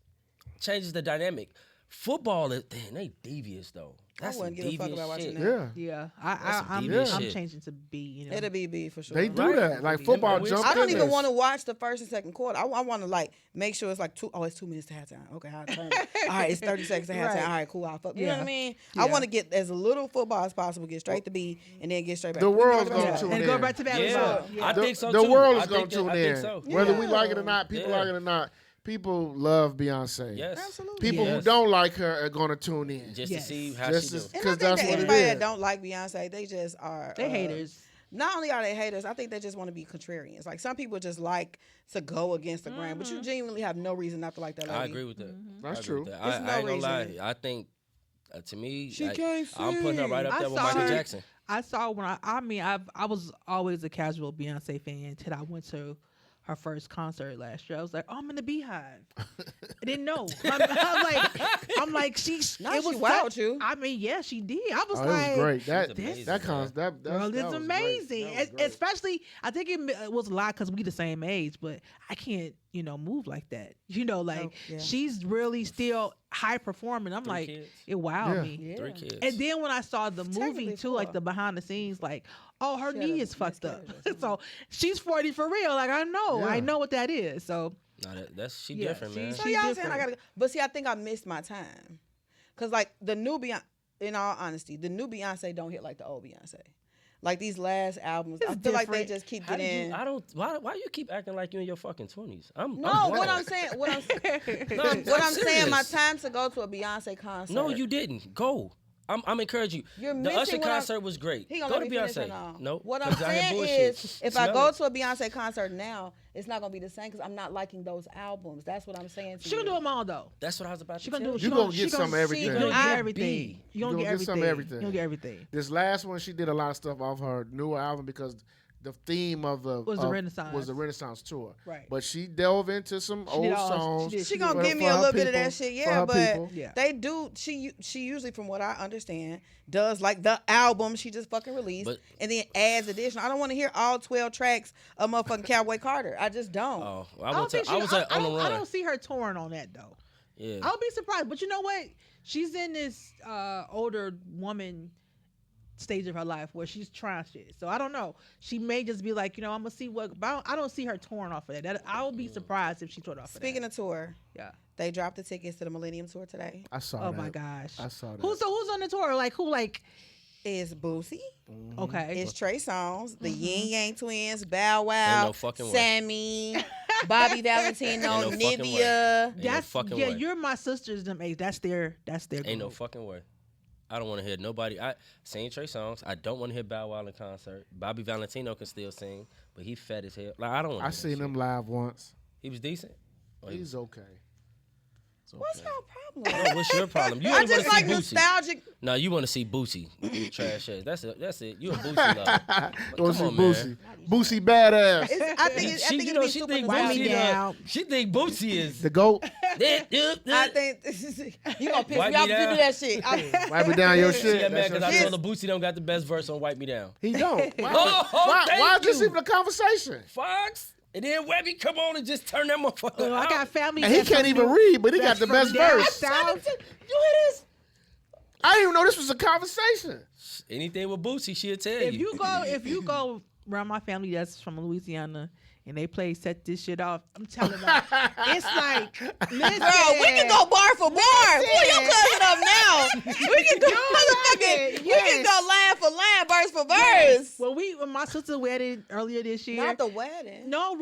changes the dynamic. Football is they devious though. That's wouldn't some give a fuck devious about watching shit. that. Yeah. Yeah, That's some I'm devious I'm shit. changing to B. You know, It'll be B for sure. They do Right. that. Like football I jumped I don't in even this. want to watch the first and second quarter. I want to like make sure it's like 2. Oh, it's 2 minutes to halftime. Okay, I'll turn it. All right, it's 30 seconds to halftime. Right. All right, cool. I'll fuck. You know what I Yeah. mean? Yeah. I want to get as little football as possible. Get straight to B and then get straight back. The to B. world's Yeah. gonna tune and in. go back to basketball. Yeah, I The, think so the too. world I is going think to tune that- I think in. so. Whether we like it or not, people Yeah. like it or not, people love Beyonce. Yes, Absolutely. People who Yes. don't like her are going to tune in. just Yes. to see how Just she as- do. And I 'Cause think that's that what it anybody is. that don't like Beyonce, they just are. They haters. Not only are they haters, I think they just want to be contrarians. Like some people just like to go against the grain, but you genuinely have no reason not to like that lady. I agree with that. That's I agree true. with that. There's I no ain't gonna lie. reason. I think to me, She I, can't I'm putting her right up I there with saw Michael her- Jackson. I saw when I was always a casual Beyonce fan until I went to her first concert last year. I was like, oh, I'm in the Beehive. I didn't know. I'm like, she's. Nah, it she was wowed such- you. I mean, yeah, she did. I was Oh, it like, was great. That She's amazing, that man. that girl, that it's was amazing. Great. That was great. Especially, I think it was a lot because we the same age, but I can't, move like that. Like Oh, yeah. she's really still high performing. I'm 3 like, kids. it wowed Yeah. me. 3 kids. And then when I saw the Technically movie too, like 4. the behind the scenes, like, oh, her She had knee a is fucked up. miscarriage or something. So she's 40 for real. Like I Yeah. know what that is. So Nah, that's she Yeah, different, man. she's- So She y'all saying different. I gotta, but see, I think I missed my time, cause like the new Beyonce, in all honesty, the new Beyonce don't hit like the old Beyonce. Like these last albums, I It's feel like they different. just keep How did getting. you? I don't. Why you keep acting like you in your fucking 20s? I'm No, I'm what grown. I'm saying, what I'm No, I'm what I'm saying, my serious. time to go to a Beyonce concert. No, you didn't. Go. I'm encouraging you. You're the missing Usher what I'm- concert was great. He gonna Go let to me finish or Beyonce. no? No. What I'm 'cause I hear saying bullshit. is, if I Smell go it. to a Beyonce concert now, it's not gonna be the same because I'm not liking those albums. That's what I'm saying. To she gonna you. do them all though. That's what I was about She to gonna tell do. you. She You gonna get some of everything. You gonna I get everything. be. You gonna get some everything. everything. You gonna get everything. This last one, she did a lot of stuff off her newer album because the theme of the Was the Renaissance. was the Renaissance tour. Right. But she delved into some did old all- songs. she did- She gonna for- give me for a her little bit of people- that shit, for yeah. her But people. Yeah. they do. She usually, from what I understand, does like the album she just fucking released, But- and then adds additional. I don't want to hear all 12 tracks of motherfucking Cowboy Carter. I just don't. Oh, I don't think she. I was on the I run. don't see her touring on that though. Yeah. I'll be surprised. But you know what? She's in this older woman stage of her life where she's trying shit. So I don't know. She may just be like, I'm gonna see what. But I don't see her torn off of that. I would be surprised if she torn off. Speaking of tour, yeah, they dropped the tickets to the Millennium Tour today. I saw oh that. my gosh, I saw that. Who's on the tour? Like who? Like It's Boosie. okay, It's Trey Songz, the Yin Yang Twins, Bow Wow, Ain't no fucking way. Sammy, Bobby Valentino, Ain't no fucking Nivea. Ain't no that's fucking yeah. way. You're my sisters. Them age. That's their. Ain't no group. fucking way. I don't want to hear nobody. I sing Trey songs. I don't want to hear Bow Wow in concert. Bobby Valentino can still sing, but he fat as hell. Like I don't want. I seen him live once. He was decent. Oh, He's okay. What's your problem? No, what's your problem? You I only want just to see like Boosie. nostalgic. No, you want to see Boosie. Trash ass. That's it. That's it. You a Boosie lover. Go Come see on, Boosie. man. Boosie badass. I think She, it'd you be know, super think Wipe me Boosie. down. She think Boosie is. The GOAT. I think you gonna piss Wipe me off me if you down. do that shit. Wipe it down your She shit. got mad That's because your I shit. told her Boosie don't got the best verse on Wipe Me Down. He don't. Why, Oh, thank why is this you. even a conversation? Fox. And then Webby come on and just turn that motherfucker Oh, I out. got family. And he that's can't from even New- read, but he got that's the from best down verse. south. You hear this? I didn't even know this was a conversation. Anything with Boosie, she'll tell you. If you go around my family that's from Louisiana and they play Set This Shit Off, I'm telling you, it's like, listen, Girl, we can go bar for bar. Pull your cousin up now. We can go motherfucking. We can go line for line, verse for verse. when my sister's wedding earlier this year. Not the wedding. No.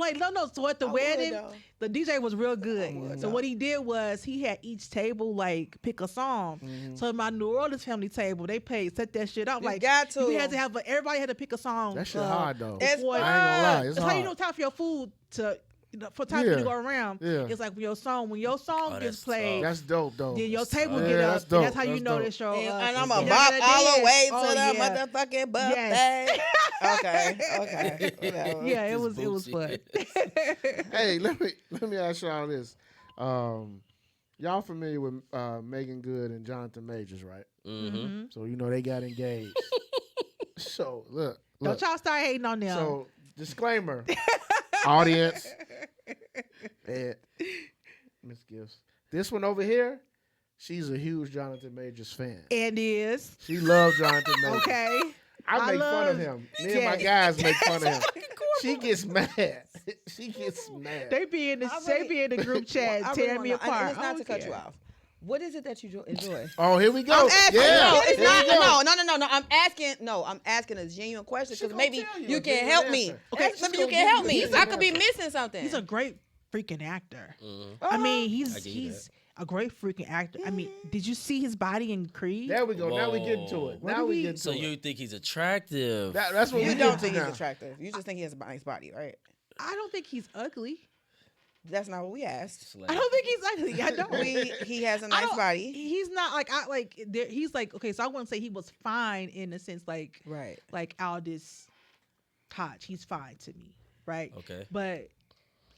So at the I would, wedding, though. the DJ was real good. would, So though. what he did was he had each table like pick a song. So my New Orleans family table, they played Set That Shit Off. You Like got to. you had to have everybody had to pick a song. That shit hard though. It's before- I ain't gonna lie. It's That's how you hard. know time for your food to for time for you Yeah. to go around. Yeah. It's like when your song Oh, gets that's played. That's dope though. Then your table Yeah, get that's up. dope. That's how you That's know dope. this show. And I'm a you bop gotta all the dance. way to Oh, the yeah. motherfucking buffet. Yes. Okay. Whatever. Yeah, it This was fun. Boosie. Hey, let me ask y'all this. Y'all familiar with Megan Good and Jonathan Majors, right? Mm-hmm. So you know they got engaged. So look. Don't y'all start hating on them. So disclaimer, audience, and Miss Gifts. This one over here, she's a huge Jonathan Majors fan. and is She loves Jonathan Majors. okay. I make fun of love- him. Me and my Yes. guys make fun of him. She gets mad. She gets mad. They be in the I they really- be in the group chat I really tearing me wanna know, and apart. it's I not don't to cut you care. off. What is it that you enjoy? Oh, here we go. I'm asking. Yeah. No, it's Here we not. go. No. I'm asking. No, I'm asking a genuine question She because gonna maybe tell you you a can genuine help me. answer. Okay, Maybe she's you gonna can give help you a me. genuine I could be answer. missing something. He's a great freaking actor. Uh-huh. I mean, I he's give you a great freaking actor. I mean, did you see his body in Creed? There we go. Now we get to it. What Now do we we- get to So it. you think he's attractive? That's what You we don't get think to he's now. attractive. You just think he has a nice body, right? I don't think he's ugly. That's not what we asked. Slay. I don't think he's ugly. I don't. He has a I nice don't- body. He's not like he's like okay. So I wouldn't say he was fine in the sense like Right. Aldous Hodge. He's fine to me, right? Okay. But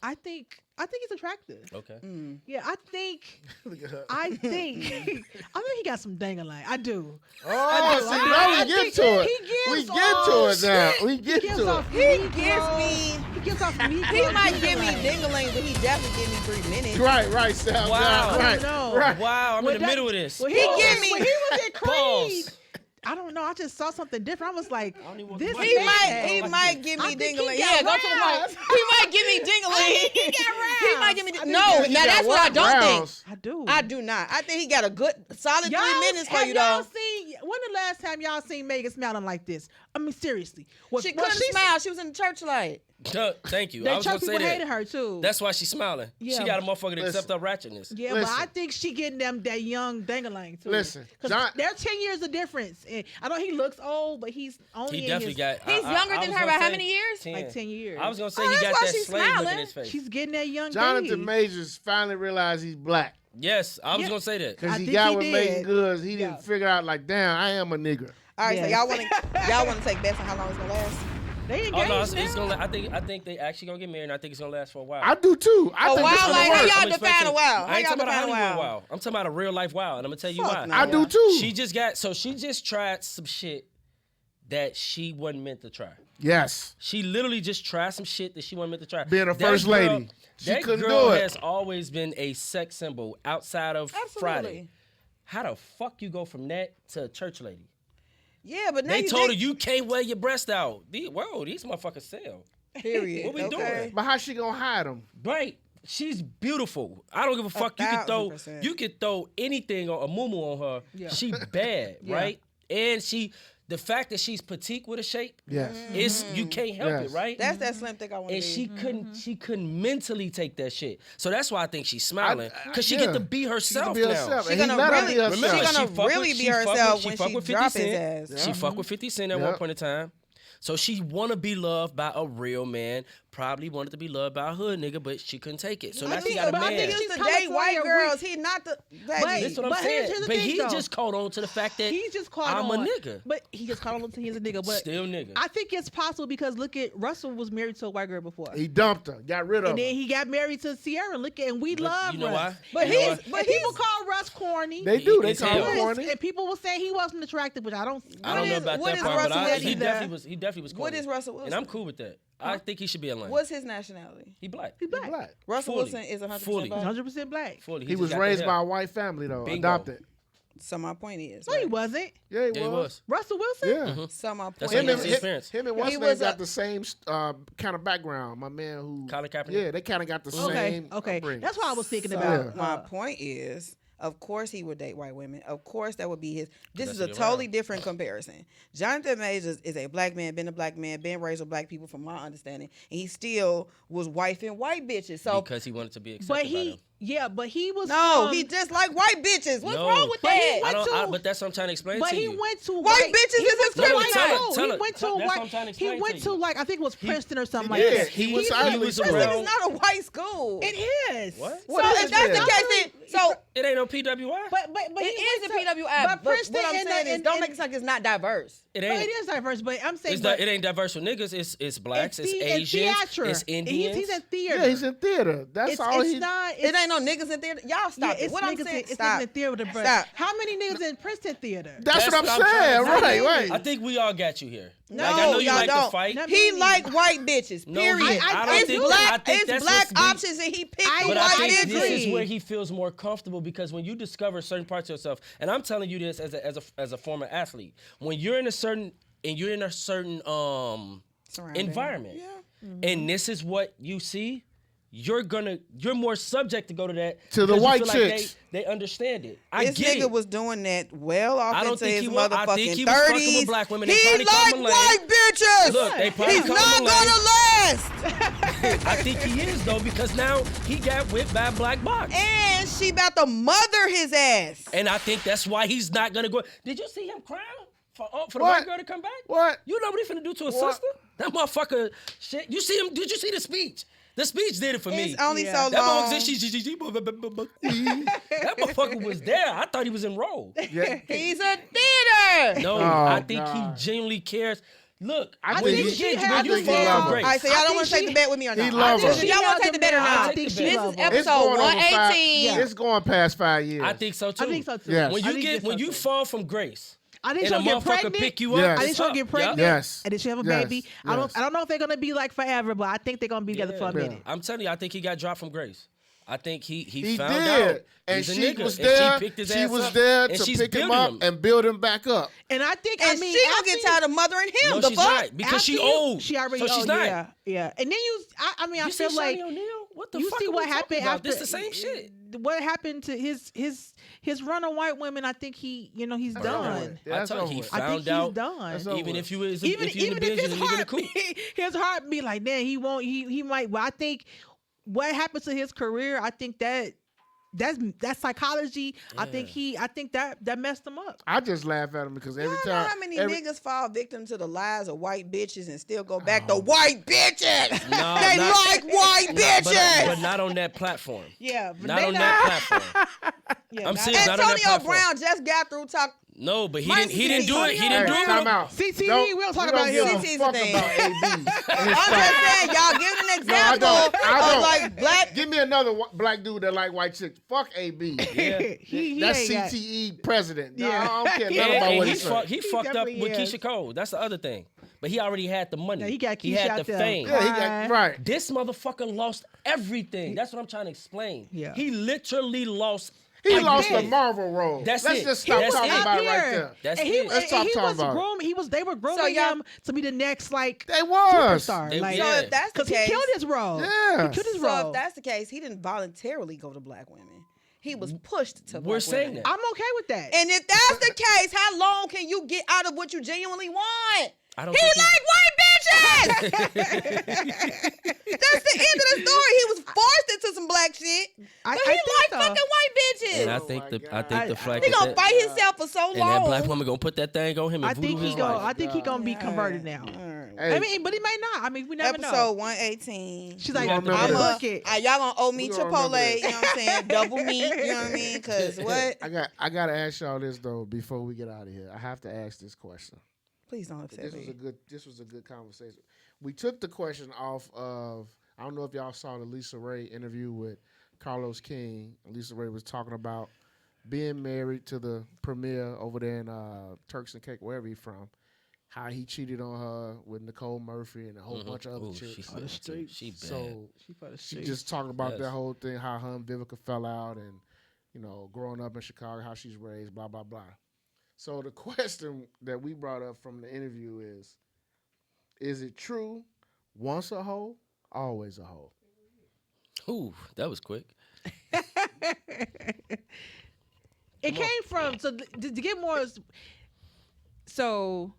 I think he's attractive. Okay. Yeah, I think Look at her. I think he got some dangalang. I do. Oh, see, now we get to it. We get to it now. We get He gives to it. off He Negro. gives me. He gives off Negro. He might give me dangalang. dingaling, but he definitely give me 3 minutes. Right, Sal. Wow. Right, I don't know. right. Wow, I'm When in the that- middle of this. When He give me- when he was in Creed. Pause. I don't know. I just saw something different. I was like, don't even want this to He watch man- he might give I me think he dingaling. got Yeah, go to the mic. rounds. He might give me dingaling. He might give me. I think No, he now got that's what I don't think. rounds. I do. I do not. I think he got a good, solid 3 minutes for have you y'all though. seen? When the last time y'all seen Megan smiling like this? I mean, seriously. She couldn't smile. She was in the church light. Thank you. I The was church gonna say people that. hated her too. That's why she's smiling. Yeah. She got a motherfucker to accept Listen. her ratchetness. yeah, Listen. but I think she getting them that young dangalang too. Listen, because John- they're 10 years of difference. And I know he looks old, but he's only He in definitely his, got. He's younger I than was her gonna by how say many years? like 10 years. I was gonna say Oh, he that's got why that she's slave look in smiling. his face. She's getting that young Jonathan babe. Majors finally realized he's black Yes, I was Yeah. gonna say that. because I he think got he with did. Megan Good. He Yeah. didn't figure out like, damn, I am a nigger. All right, Yes. so y'all want to take bets on how long it's gonna last? They Oh engaged no, now. it's gonna. I think they actually gonna get married. And I think it's gonna last for a while. I do too. I A think while, this is like, gonna how work. y'all I'm define expecting- a while? How I ain't y'all talking about a define a Hollywood while? wow. I'm talking about a real life wow, and I'm gonna tell you Fuck why. no. I do too. She just got. So she just tried some shit that she wasn't meant to try. Yes. She literally just tried some shit that she wasn't meant to try. Being a That first girl- lady, she that couldn't girl do it. has always been a sex symbol outside of Friday. How the fuck you go from that to a church lady? Yeah, but now They you told her think- you can't wear your breast out. Whoa, these motherfuckers sell. Period. What we doing? But how she gonna hide them? Right. She's beautiful. I don't give a fuck. You can throw 1,000%. you can throw anything on a muumuu on her. Yeah. She bad, Yeah. right? And the fact that she's petite with a shape, Yes. is you can't help Yes. it, right? That's that slim thick I want to and be. she couldn't mentally take that shit. So that's why I think she's smiling because she yeah. get to be She herself can be now. herself. She And he gonna let her really- be herself. she gonna fuck really with- be she fuck herself with- she when fuck she with 50 drop his Cent. ass. She fuck with 50 Cent at Yep. one point in time. So she want to be loved by a real man. Probably wanted to be loved by a hood nigga, but she couldn't take it. So now she got a but I man. think He used to She's date white California girls. He not the. That's what I'm But saying. here's the But thing, he though. just caught on to the fact that He just caught I'm on. a nigga. But he just caught on to he's a nigga. But Still nigga. I think it's possible because look at Russell was married to a white girl before. He dumped her, got rid of And her. then he got married to Sierra. Look at, and we But love you know Russ. why? But You know he's, why? but people call Russ corny. They do. They It's call hell. her corny. And people were saying he wasn't attractive, which I don't. I don't know is- about what that is part, but Russell Wilson? he definitely was. What corny. is Russell Wilson? And I'm cool with that. I think he should be in line. What's his nationality? He black. He's black. Black. Russell Fully. Wilson is 100% Fully. black. 100% black. Fully. He just was got the raised hair. by a white family though, Bingo. adopted. So my point is, No, he right? wasn't. Yeah, he Yeah, he was. Russell Wilson? Yeah. So my point That's Him what and, is, his parents. him and what's He his name was got a- the same kind of background. My man who Colin Kaepernick? Yeah, they kind of got the Okay, same. okay. upbringing. That's what I was thinking so about. my point is, of course he would date white women. Of course that would be his. This that's is a what you're totally around. different comparison. Jonathan Majors is a black man, been a black man, been raised with black people from my understanding, and he still was wifing white bitches. So Because he wanted to be accepted But by he, them. but he was. no, from- he just like white bitches. What's No. wrong with But he that? went to- But that's what I'm trying to explain But to he you. went to White bitches he is went to a discriminatory. white Tell school. it, tell He it. went to Tell- a that's what I'm white. trying to He explain went to to you. like I think it was Princeton or something like Yeah, that. he was he ugly. was school. Princeton around- is not a white school. It is. What? So if that's the case, then so It ain't no PWI. But it he is went a to- PWI. But Princeton what I'm and saying the- is, and- don't and- make it sound like it's not diverse. It No, ain't. it is diverse, but I'm saying It ain't diverse for niggas. It's blacks. It's the- Asians. theater. It's Indians. He's in theater. Yeah, he's in theater. That's It's, all it's he. not. It ain't no niggas in theater. Y'all stop Yeah, it. What I'm niggas saying, It's stop. in theater. Bro. Stop. How many niggas in Princeton theater? That's what I'm trying to saying. say. Right, right. I think we all got you here. No, like, I know you y'all like don't. to fight. Not He me. like white bitches. No, Period. I don't it's think- black. I think It's that's black what's deep. options, and he picked I- the But I white think bitches. this is where he feels more comfortable because when you discover certain parts of yourself, and I'm telling you this as a former athlete, when you're in a certain Surrounding. environment, Yeah. and this is what you see, you're more subject to go to that To the because you white feel like chicks. they understand it. I This get nigga it. was doing that well off I don't into think his he was. I motherfucking think he was fucking with 30s. black women. They He probably called like him lame. white bitches. Look, they probably He's called not him gonna lame. last. I think he is though because now he got whipped by a black box. And she about to mother his ass. And I think that's why he's not gonna go. Did you see him crying for the What? white girl to come back? What? You know what he finna do to a What? sister? That motherfucker shit. You see him? Did you see the speech? The speech did it for me. It's only Yeah. so That long. motherfucker that motherfucker was there. I thought he was enrolled. Yeah. He's a theater. No, Oh, I think God. he genuinely cares. Look, I when think you she get had- when I you think he fall love from her. grace. All right, so I y'all don't think want to take she- the bet with me or not? He love her. Y'all want to take the bet or I not? think she This love is her. It's episode going over 118. It's going past 5 years. I think so too. I think so too. Yes. When I you think get it's when you something. fall from grace, I think and a she'll get motherfucker pregnant. pick you up, Yes. I think it's she'll up. get pregnant. Yes. And then she'll have a Yes. baby. Yes. I don't know if they're gonna be like forever, but I think they're gonna be together for a Yeah. minute. I'm telling you, I think he got dropped from grace. I think he He found did, out. and He's a she nigga, was and there. She, picked his She ass was up, there and to she's pick him building up and build him back up. And I think And she gonna get tired of mothering him. No, The she's fuck? not because she after you- old. She already so she's old, not. Yeah. And then I mean, I You see feel like Shawty O'Neal? What the you fuck see are what we talking happened about? after This the same shit. What happened to his run on white women? I think he's over done. with. Yeah, I that's told over you, he with. I think found he's out. done. That's over Even with. if you was Even if you in the if business and nigga in the coop. his heart be like, man, he won't. He might. But I think what happened to his career, I think that's psychology. I think that messed him up. I just laugh at him because every Y'all know time. how many every- niggas fall victim to the lies of white bitches and still go back to white bitches? No, they not- like white bitches. But not on that platform. Yeah, but Not they on that platform. Yeah, I'm not- serious. Not on that Antonio platform. Brown just got through talking. No, but he Mine didn't do it. He CTE. didn't do Hey, it. time out. CTE, we don't talk about give him. a CTE fuck thing. about AB. and his I'm stuff. just saying, y'all give an example I don't. of like black. Give me another black dude that like white chicks. Fuck AB. Yeah. he That's ain't got- CTE president. Yeah. I don't care Yeah, nothing about and what he, he said. he fucked up definitely with is. Keisha Cole. That's the other thing. But he already had the money. Yeah, he got He Keisha had out the there. fame. Yeah, he got right. This motherfucker lost everything. That's what I'm trying to explain. Yeah. He literally lost. He everything. lost the Marvel role. That's Let's it. just stop That's talking it. about it right Here. there. That's and it. he, Let's and stop he talking was about it. grooming. They were grooming y'all- him to be the next like They was. superstar. They- Like, So yeah. if that's the because he case, killed his role. Yeah. He killed his so role. if that's the case, he didn't voluntarily go to black women. He was pushed to. We're black saying women. that. I'm okay with that. And if that's the case, how long can you get out of what you genuinely want? I don't He think like white bitches. That's the end of the story. He was forced into some black shit, I but he think like so. fucking white bitches. And I Oh think my the God. I think the fact He that gonna fight himself for so and long. that black woman gonna put that thing on him and I voodoo think his he gonna. life. I think he gonna be Yeah. converted now. Hey, I mean, but he may not. I mean, we never Episode know. 118. She's like, gonna remember I'm this. book it. y'all gonna owe me We gonna remember Chipotle, this. you know what I'm saying? Double meat, you know what I mean? Cause what? I gotta ask y'all this though before we get out of here. I have to ask this question. Please don't upset This me. was a good conversation. We took the question off of, I don't know if y'all saw the Lisa Ray interview with Carlos King. Lisa Ray was talking about being married to the premier over there in Turks and Caicos, wherever he's from. How he cheated on her with Nicole Murphy and a whole bunch of other Ooh, chicks. she bad, too. She bad. So She for the she streets. just talking about Yes. that whole thing, how her and Vivica fell out, and growing up in Chicago, how she's raised, blah blah blah. So the question that we brought up from the interview is it true? Once a hoe, always a hoe. Ooh, that was quick. It came from to get more. So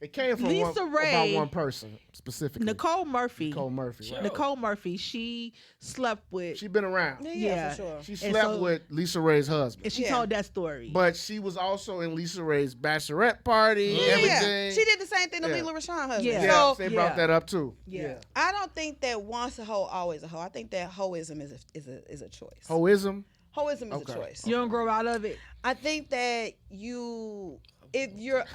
It came from Lisa Ray- about one person specifically. Nicole Murphy. Nicole Murphy. Right? Nicole Murphy. She slept with. She been around. Yeah, Yeah. for sure. She And slept so- with Lisa Ray's husband. and she Yeah. told that story. But she was also in Lisa Ray's bachelorette party, Yeah, everything. she did the same thing to Yeah. Leela Rashawn husband. Yeah. Yeah, So they brought yeah. that up too. Yeah. I don't think that once a hoe, always a hoe. I think that hoism is a choice. Hoism. Hoism is Okay. a choice. You don't grow out of it. I think that if you're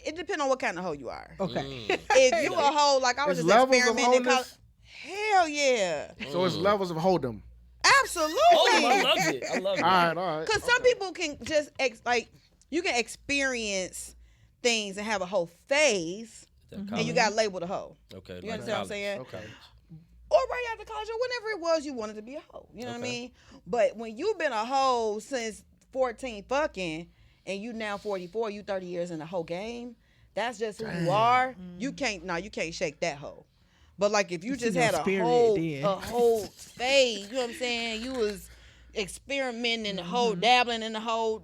it depends on what kind of hoe you are. Okay. If you a hoe, like I was There's just levels of experimenting. wholeness. Hell yeah, So it's levels of hold'em. absolutely. Oh, I love it. I love it. All right. Because some people can just you can experience things and have a whole phase, and you got labeled a hoe. Okay. You understand what I'm saying? Okay. Or right after college, or whenever it was you wanted to be a hoe. You know what I mean? But when you've been a hoe since 14 fucking, and you now 44, you 30 years in the whole game, that's just who you are. You can't shake that hoe. But like if you It's just in your had a spirit whole then. phase, you know what I'm saying? You was experimenting in the whole, dabbling in the whole,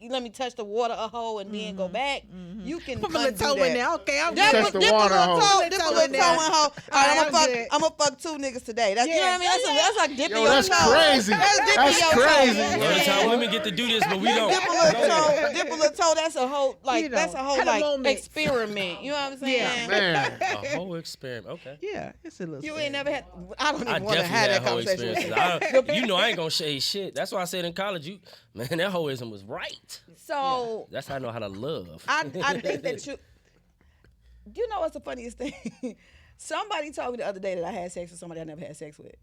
let me touch the water a hoe and then go back. You can Put my little toe undo in that. there. Okay, I'm Touch good. the Dip a water little hoe. toe, Put dip a toe little in toe there. in hoe. All Alright, right, I'm good. I'm gonna fuck 2 niggas today. That's, you know Yeah, what I mean? That's like dipping Yo, your that's toe. crazy. That's dipping That's your crazy. toe. A lot of time women get to do this, but we don't. Dip a little toe. Dip a little toe. That's a whole You know, that's a whole had a like moment. experiment. You know what I'm saying? Yeah. Man. A whole experiment. Okay. Yeah, it's a little. You ain't never had. I don't I even want to definitely have had that whole conversation with experiences. you. I ain't gonna say shit. That's why I said in college, that hoism was right. So That's how I know how to love. I think that you know what's the funniest thing? Somebody told me the other day that I had sex with somebody I never had sex with.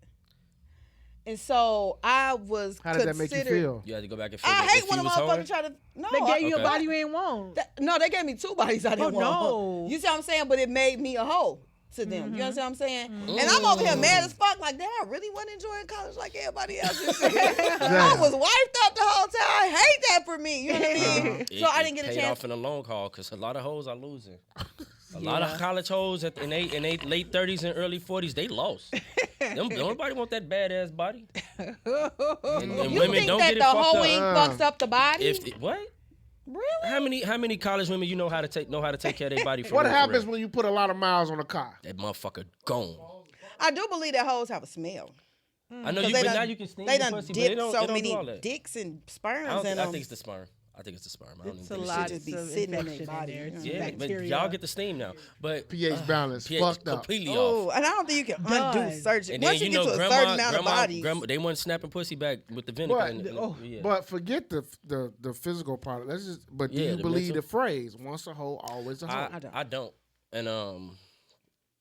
And so I was How did that make you feel? You had to go back and figure I hate if when he a was motherfucker hoeing. try to no. They gave you a Okay. body you ain't want. No, they gave me 2 bodies I didn't Oh, want. no. You see what I'm saying? But it made me a hoe to them. You understand what I'm saying? And I'm over here mad as fuck. Like, damn, I really wasn't enjoying college like everybody else. I was wifed up the whole time. I hate that for me. You know what I mean? So I didn't get a paid chance. off in the long haul because a lot of hoes are losing. A lot of college hoes in they late 30s and early 40s, they lost. Nobody want that badass body. And You women think don't that get it the fucked hoeing up. fucks up the body? What? Really? How many college women you know how to take care of their body? For What real, for happens real? when you put a lot of miles on a car? That motherfucker gone? I do believe that hoes have a smell. I know 'Cause you, they but done- now you can sneeze They the done pussy, but they dipped don't, so they don't many do all that. dicks and I sperms don't in think, I them. think it's the sperm. I think it's the sperm. I don't It's even a think lot just of be sitting in their infection body, in there. you know? It's yeah, but bacteria. y'all get the steam now. But pH balance pH fucked up. completely Oh, off. and I don't think you can undo Done. surgery. And Once then you you get know, to a certain amount of grandma, bodies. they wasn't snapping pussy back with the vinegar. But but forget the physical part. Let's just. But do Yeah, you the believe mental. the phrase "once a hoe, always a hoe"? I don't. And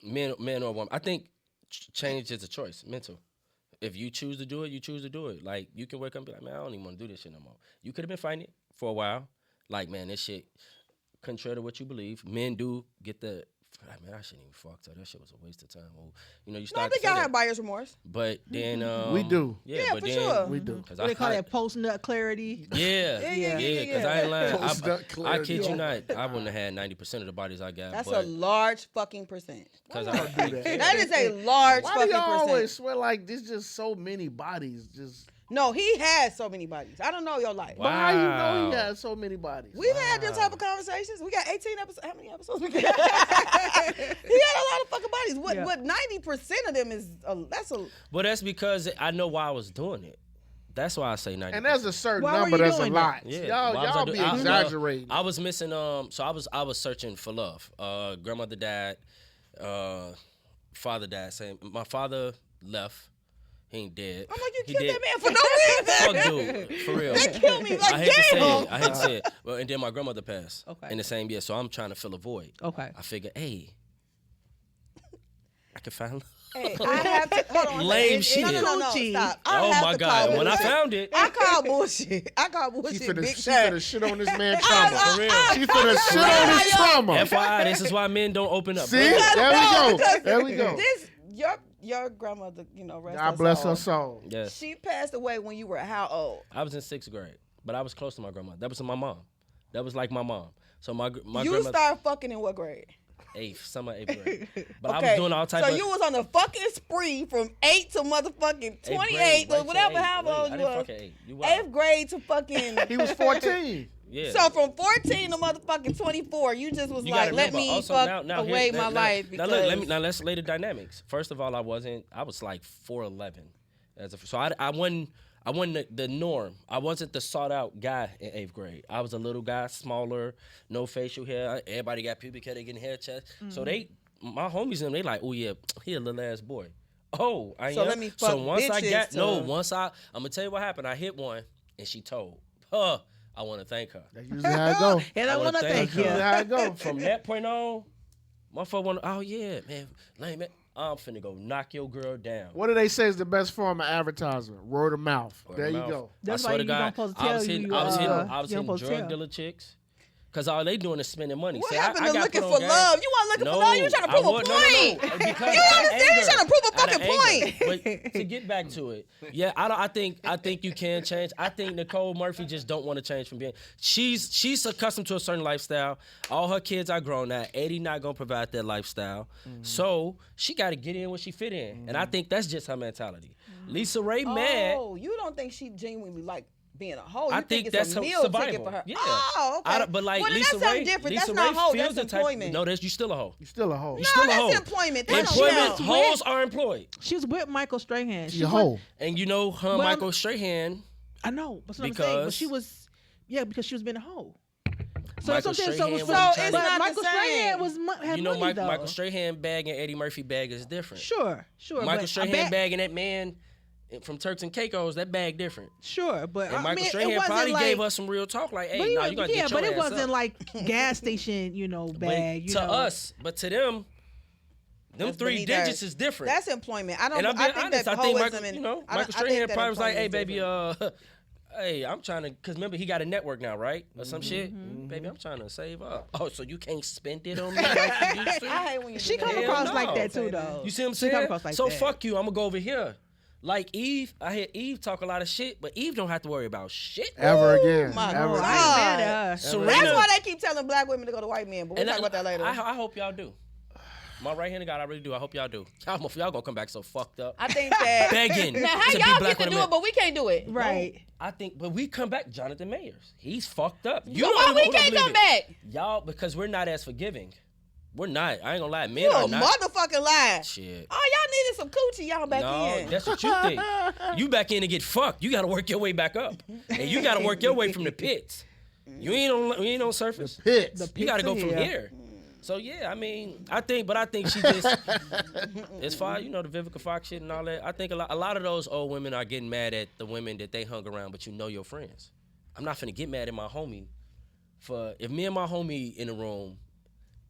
men or women, I think change is a choice, mental. If you choose to do it, you choose to do it. Like, you can wake up and be like, man, I don't even want to do this shit no more. You could have been fighting it for a while. Like, man, this shit, contrary to what you believe, men do get the, man, I shouldn't even fuck that. That shit was a waste of time. Well, you know, you No, I start think to say y'all that. have buyer's remorse. But then We do. Yeah, but for then, sure. We do. Cause What they call I, that post-nut clarity. Yeah, Yeah. because I ain't lying. Post-nut I clarity. kid you not, I wouldn't have had 90% of the bodies I got. That's but a large fucking percent. Because Why y'all do that? That is a large Why do fucking y'all always percent. swear like there's just so many bodies? Just No, he has so many bodies. I don't know your life. Wow. why you know he has so many bodies? We've had them type of conversations. We got 18 episodes. How many episodes we got? He had a lot of fucking bodies. Yeah. What 90% of them is that's a Well, that's because I know why I was doing it. That's why I say 90%. And there's a certain Why were number you that's a doing lot. that? Yeah. Y'all, Why was I y'all do- be I- exaggerating. I was missing. So I was searching for love. Grandmother died. Father died. Same. My father left. He ain't dead. I'm like, you He killed did. that man for no reason. Fuck dude, for real. They killed me. Like, I hate to say damn. it. I hate to say it. Well, and then my grandmother passed Okay. in the same year. So I'm trying to fill a void. Okay. I figured, hey, I can find. Hey, I have to hold on. Lame No, shit. No, stop. I Oh have my to God! call When I bullshit. found it, I call bullshit. I call She bullshit finna, big she time. finna shit on this man trauma. for real. She finna shit on his trauma. FYI, this is why men don't open up. See? bro. There we go. Because There we go. This your grandmother, you know, rest God bless her soul. soul. Yes. She passed away when you were how old? I was in 6th grade, but I was close to my grandma. That was my mom. That was like my mom. So my You grandma started fucking in what grade? 8th, summer 8th grade. But Okay. I was doing all type so of. you was on a fucking spree from 8 to motherfucking 28 or whatever, however old you I was. didn't fuck at 8. You wild. 8th grade to fucking. He was 14. Yeah. So from 14 to motherfucking 24, you just was You like, gotta let remember, me also, fuck now here- away now- my now- life now because. look, let's lay the dynamics. First of all, I was like 4'11", so I wasn't the norm. I wasn't the sought out guy in 8th grade. I was a little guy, smaller, no facial hair. Everybody got pubic hair, they getting hair chest. So my homies and they like, oh yeah, he a little ass boy. Oh, I So am. let me fuck So once I bitches got I'm gonna tell you what happened. I hit one and she told, I want to thank her. That's usually how it go. And I I want wanna to thank thank you. her. Usually how it go. From that point on, motherfucker want oh yeah, man, lame man, I'm finna go knock your girl down. What do they say is the best form of advertisement? Word of mouth. Word There of you mouth. go. That's I why swear to you don't God, supposed to I was tell hitting, you, I was hitting, you I was don't hitting supposed to drug tell. dealer chicks. Cause all they doing is spending money. What See, happened I to got looking put for on game. love? You want looking for love? You trying to prove a point. No, because You understand? You trying to prove a out of fucking anger. point. But to get back to it, yeah, I think you can change. I think Nicole Murphy just don't want to change from being. She's accustomed to a certain lifestyle. All her kids are grown now. Eddie not gonna provide that lifestyle, so she got to get in where she fit in. And I think that's just her mentality. Lisa Ray mad. Oh, you don't think she genuinely like being a hoe? You I think it's that's a her meal survival. ticket for her? Yeah. Oh, okay. But like well, then Lisa that's something Ray, different. Lisa That's not Ray hoe. feels That's the type. employment. No, you still a hoe. You still a hoe. You no, still a that's hoe. employment. That's Employment, no. hoes are employed. She was with Michael Strahan. She a hoe. And you know her, Well, Michael Strahan. I know. That's what I'm saying. But Because- she was, because she was being a hoe. So Michael that's what I'm saying. Strahan was So trying but to- Michael not the Strahan same. was had You know, money though. Michael Strahan bag and Eddie Murphy bag is different. Sure. Michael but Strahan bag and that man from Turks and Caicos, that bag different. Sure, but And I Michael mean, it Strahan wasn't probably like, gave us some real talk, like, But "Hey, he nah, was, you gotta yeah, get your but it ass wasn't up." like gas station, bag. But to us, but to them, them That's 3 beneath digits theirs. is different. That's employment. I don't. And I'm I being think honest. that I think hoism Michael, and Michael I think Strahan that probably was like, "Hey, employment is baby, different. hey, I'm trying to," because remember he got a network now, right, or some shit. Baby, I'm trying to save up. Oh, so you can't spend it on me like you used to? I hate when you She do come that. Hell across no. like that too, though. You see what I'm She saying? come across like so that. fuck you. I'm gonna go over here. Like Eve, I hear Eve talk a lot of shit, but Eve don't have to worry about shit. Ever again. my Ever Oh, again. I ain't mad at her. Serena, That's why they keep telling black women to go to white men. But we'll and talk about that later. I hope y'all do. My right-handed God, I really do. I hope y'all do. Y'all gonna come back so fucked up, I think that. begging Now, how to be y'all black get to with a do man. it, but we can't do it? Right. I think, but we come back. Jonathan Mayers, he's fucked up. You So don't why even we wanna can't believe come it. back? Y'all, because we're not as forgiving. We're not. I ain't gonna lie. Men You are a not. motherfucking lie. Shit. Oh, y'all needed some coochie. Y'all back No, in. that's what you think. You back in to get fucked. You got to work your way back up, and you got to work your way from the pits. You ain't on surface. Pits. The You got to go pizza, from yeah. here. So yeah, I mean, I think she just as far the Vivica Fox shit and all that. I think a lot of those old women are getting mad at the women that they hung around, but your friends. I'm not finna get mad at my homie for if me and my homie in the room,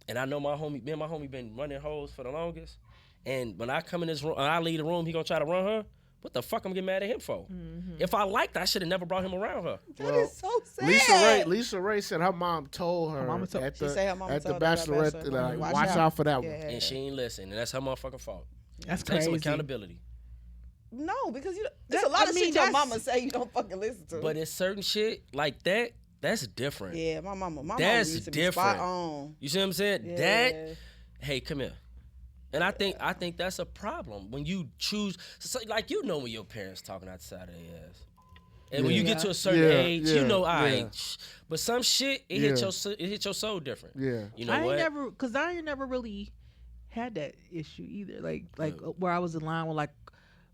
and I know me and my homie been running hoes for the longest, and when I come in this room, I leave the room, he gonna try to run her. What the fuck I'm getting mad at him for? If I liked her, I should have never brought him around her. That is so sad. Lisa Ray said her mom told her at She said her mama the told her at bachelorette, Bachelorette, like, watch watch out. out for that Yeah. one. And she ain't listen, and that's her motherfucking fault. That's Take some crazy. accountability. No, because there's a lot of shit your mama say you don't fucking listen to. But it's certain shit like that. That's different. yeah, my mama That's used to be different. spot on. You see what I'm saying? Yeah. That, hey, come here. And I think that's a problem when you choose. So, like when your parents talking outside of their ass, and when you get to a certain age, all right. But some shit it hit your soul different. Yeah. You know I what? ain't never really had that issue either. Like where I was in line with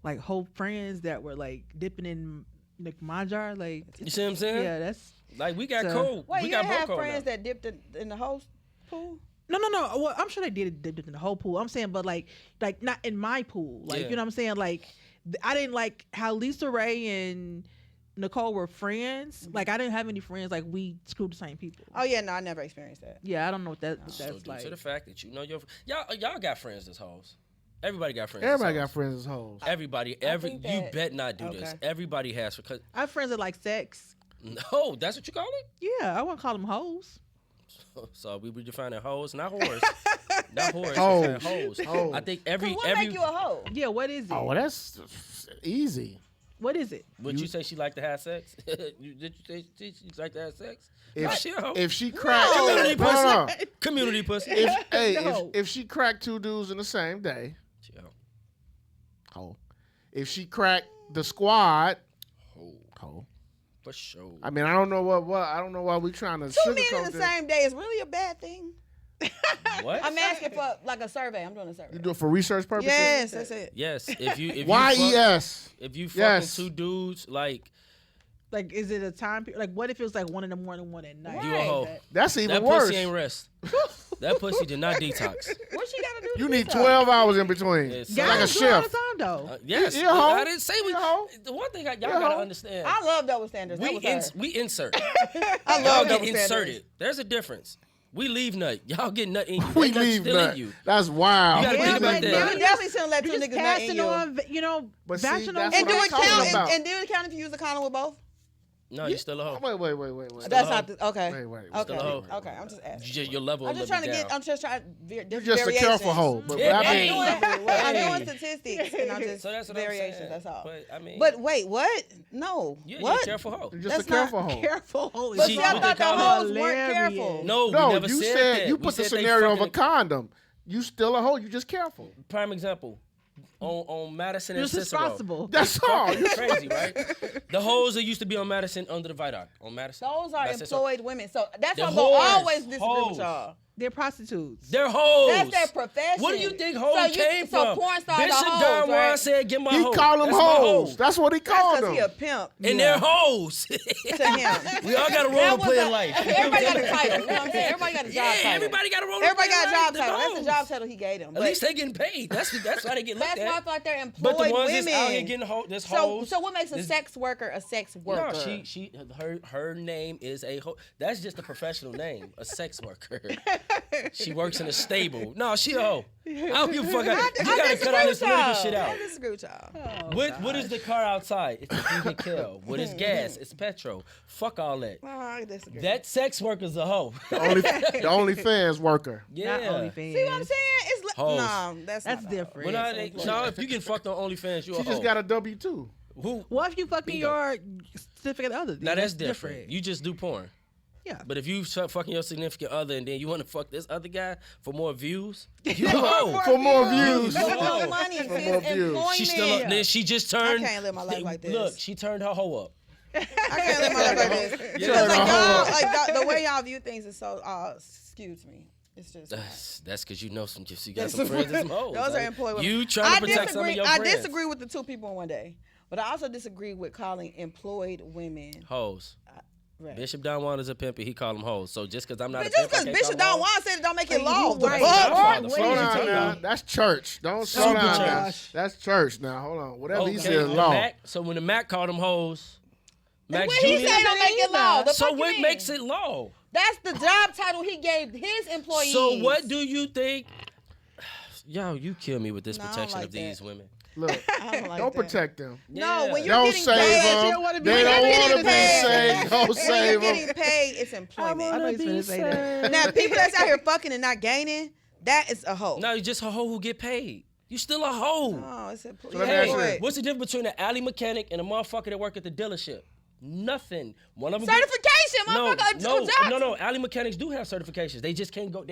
like whole friends that were like dipping in like my jar. Like You see what I'm saying? yeah, that's Like we got So- cold. Wait, we you got didn't have broke friends now. that dipped in the host pool? no. Well, I'm sure they did in the whole pool. I'm saying, but like not in my pool. Like Yeah. you know what I'm saying? Like I didn't like how Lisa Ray and Nicole were friends. Like I didn't have any friends. Like we screwed the same people. Oh yeah, no, I never experienced that. Yeah, I don't know what that's So due like. to the fact that y'all got friends as hoes. Everybody got friends. Everybody as got hoes. friends as hoes. Everybody, think you that- bet not do this. okay. Everybody has because I have friends that like sex. no, that's what you call it. Yeah, I wouldn't call them hoes. So we were defining hoes, not whores, not whores. Hoes. defining hoes. Hoes. I think What every make you a hoe? Yeah, what is it? Oh, well, that's easy. What is it? Would you say she like to have sex? Did you say she like to have sex? If, Nah, she a hoe. if she cracked, Community no, pussy. no. Community pussy. If she cracked two dudes in the same day, She a hoe. hoe. If she cracked the squad, Hoe. hoe. For sure. I mean, I don't know why we trying to Two men in sugarcoat the this. same day is really a bad thing. What? I'm asking for like a survey. I'm doing a survey. You do it for research purposes. Yes, that's it. Yes. If you YES. if you fucking Yes. two dudes like Like, is it a time period? Like, what if it was like 1 in the morning, 1 at night? you a hoe. That's even That worse. pussy ain't rest. That pussy did not detox. What she gotta do? You to need detox? 12 hours in between. It's Guys like a do it all the shift. time, though. Yes. You a hoe? I didn't say we. You a hoe? The one thing y'all a gotta hoe? understand. I love double standards. That was her. We insert. I Y'all love get double inserted. standards. There's a difference. We leave nut. Y'all get nut in you. We They nut leave still in that. you. That's wild. You gotta Yeah, think about but that. now You definitely shouldn't let two You're just niggas nut in passing you. on, But see, vaginal. that's And what do I'm it talking count? about. And do it count if you use a condom with both? No, you still a hoe. Wait. That's hoe. not the, okay. Wait. Okay. Still a hoe. Okay. I'm just asking. Your level. I'm just trying to get. I'm just trying. You're just a careful hoe. But Yeah. I I'm mean, doing statistics and I'm just So that's what variations. I'm saying. That's all. But I mean, But wait, what? No. you're What? a careful hoe. you're just That's a careful not hoe. Careful, holy But She- see, I with thought the the condom. hoes weren't Hilarious. careful. No, we No, never you said said that. you We put the said they scenario of a fucking- condom. You still a hoe. You just careful. Prime example. On Madison You're and Cicero. responsible. That's all. You- Crazy, right? The hoes that used to be on Madison under the viaduct on Madison. Those are Madison, so- employed women. So that's They're why I'm gonna whores. always disagree Hoes. with y'all. They're prostitutes. They're hoes. That's their profession. What do you think hoes So you- came so from? porn stars Bishop are hoes, Don Juan right? said, "Get my He hoe." called them That's my hoe. hoes. That's what he That's called because he a them. pimp And they're hoes. to him. We all got a role That to was play a- in life. Everybody got a title. You know what I'm saying? Everybody got a job Yeah, title. everybody got a role to Everybody play got a in job life. title. They're That's the hoes. job title he gave them. At But least they getting paid. That's why they get looked that's why I at. feel like they're employed But the ones women. that's out here getting there's hoes. So what makes a This- sex worker a sex worker? No, her name is a hoe. That's just a professional name, a sex worker. She works in a stable. No, she a hoe. I don't give a fuck. You gotta cut all this political shit out. I disagree with y'all. What is the car outside? It's a vehicle. What is gas? It's petrol. Fuck all that. No, I disagree. That sex worker's a hoe. The OnlyFans worker. Yeah. Not OnlyFans. See what I'm saying? It's Hoes. no, that's That's not different. When no, if you get fucked on OnlyFans, you a She hoe. just got a W-2. Who? What if you fucking Bingo. your significant other? Now that's different. You just do porn. Yeah. But if you fucking your significant other and then you want to fuck this other guy for more views, you a hoe. For more views. For Oh. more money, For sis, more views. employment. She still up. Then she just turned. I can't live my life like this. Look, she turned her hoe up. I can't live my life like this. Yeah. Because like y'all, like the way y'all view things is so skewed to me. It's just. That's because you know some. You got some friends and some hoes. Those are Like, employed women. You trying to protect some of your I friends. disagree with the two people in one day, but I also disagree with calling employed women Hoes. Right. Bishop Don Juan is a pimp, and he call them hoes. So just because I'm not But a just pimp, I because can't Bishop call Don 'em Juan hoes. said it don't make it Hey, law. you The right. fuck? Godfather. Slow What are you down talking now. about? That's church. Don't slow Super down now. church. That's church now. Hold on. Whatever he Okay, said is the law. Mac, so when the Mac called them hoes, Mac When he Jr. said it don't make it law. The So fuck you what mean? makes it law? That's the job title he gave his employees. So what do you think? Yo, you kill me with this No, I don't protection like of these that. women. Look, I don't like don't that. protect them. No, when Yeah. you're Don't getting save paid, them. you don't wanna be They don't getting want to be paid. saved. Don't when save you're them. getting paid, it's employment. I know he's finna say that. Now, people that's out here fucking and not gaining, that is a hoe. No, you're just a hoe who get paid. You still a hoe. Oh, it's a let me ask you employed. this. What's the difference between an alley mechanic and a motherfucker that work at the dealership? Nothing. One of them Certification, motherfucker. No. Alley mechanics do have certifications. They just can't go.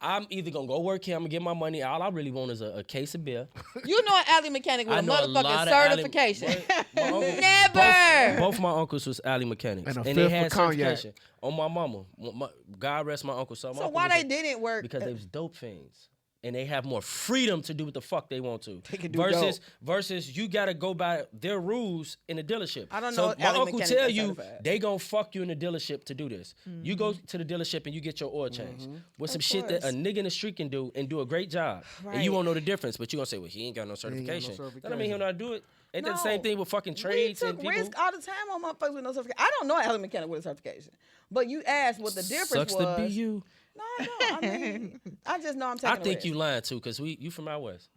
I'm either gonna go work here. I'm gonna get my money. All I really want is a case of beer. You know an alley mechanic with I a know a lot motherfucking of alley- certification. My uncle- Never. Both my uncles was alley mechanics, And a they fifth had for cognac. certification. On my mama, God rest my uncle. So, my So uncle why was they didn't work? because they was dope fiends. And they have more freedom to do what the fuck they want to. They can do versus you gotta go by their rules in the dealership. I don't so know my alley uncle mechanic tell that's you certified. they gonna fuck you in the dealership to do this. You go to the dealership and you get your oil changed with some shit that a course. nigga in the street can do and do a great job. And Right. you won't know the difference, but you gonna say, well, he ain't got no ain't got no certification. That don't mean certification. he don't know how to do it. Ain't that the No. same thing with fucking We trades took and people? risk all the time on motherfuckers with no certification. I don't know an alley mechanic with a certification. But you asked what the difference Sucks was. to be you. No, I don't. I mean, I just know I'm taking I a think risk. you lying too, cause you from out west.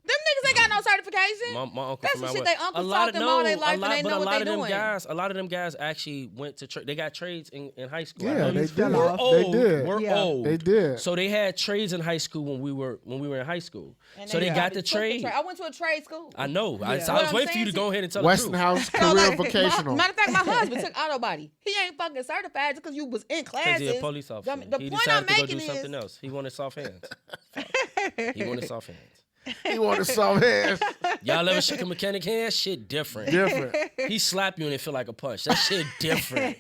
Them niggas ain't got no certification. My uncle That's from the out shit west. they uncles taught them all their life and they but know a what lot they of them doing. guys, a lot of them guys actually went to they got trades in high school. I Yeah, know they you- did. We're Old, They did. We're Yeah. old. They did. So they had trades in high school when we were in high school. And So they got probably the took trade. I went to a trade school. I know. I Yeah. was What I'm waiting for you to saying go ahead and tell Westinghouse So, career like, vocational. Matter of fact, my husband took auto body. He ain't fucking certified just because you was in because classes. he's a police officer. The He point I'm decided to go making do is something else. He wanted soft hands. He wanted soft hands. He wanted some hands. Y'all ever shake a mechanic hand? Shit different. Different. He slap you and it feel like a punch. That shit different.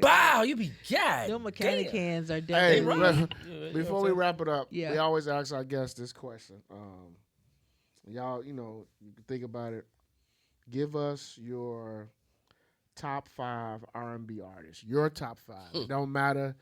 Bow, you be god. Them mechanic damn. hands are Hey, definitely. before we wrap it up, Yeah. we always ask our guests this question. Y'all, you can think about it. Give us your top 5 R&B artists. Your top 5. It don't matter.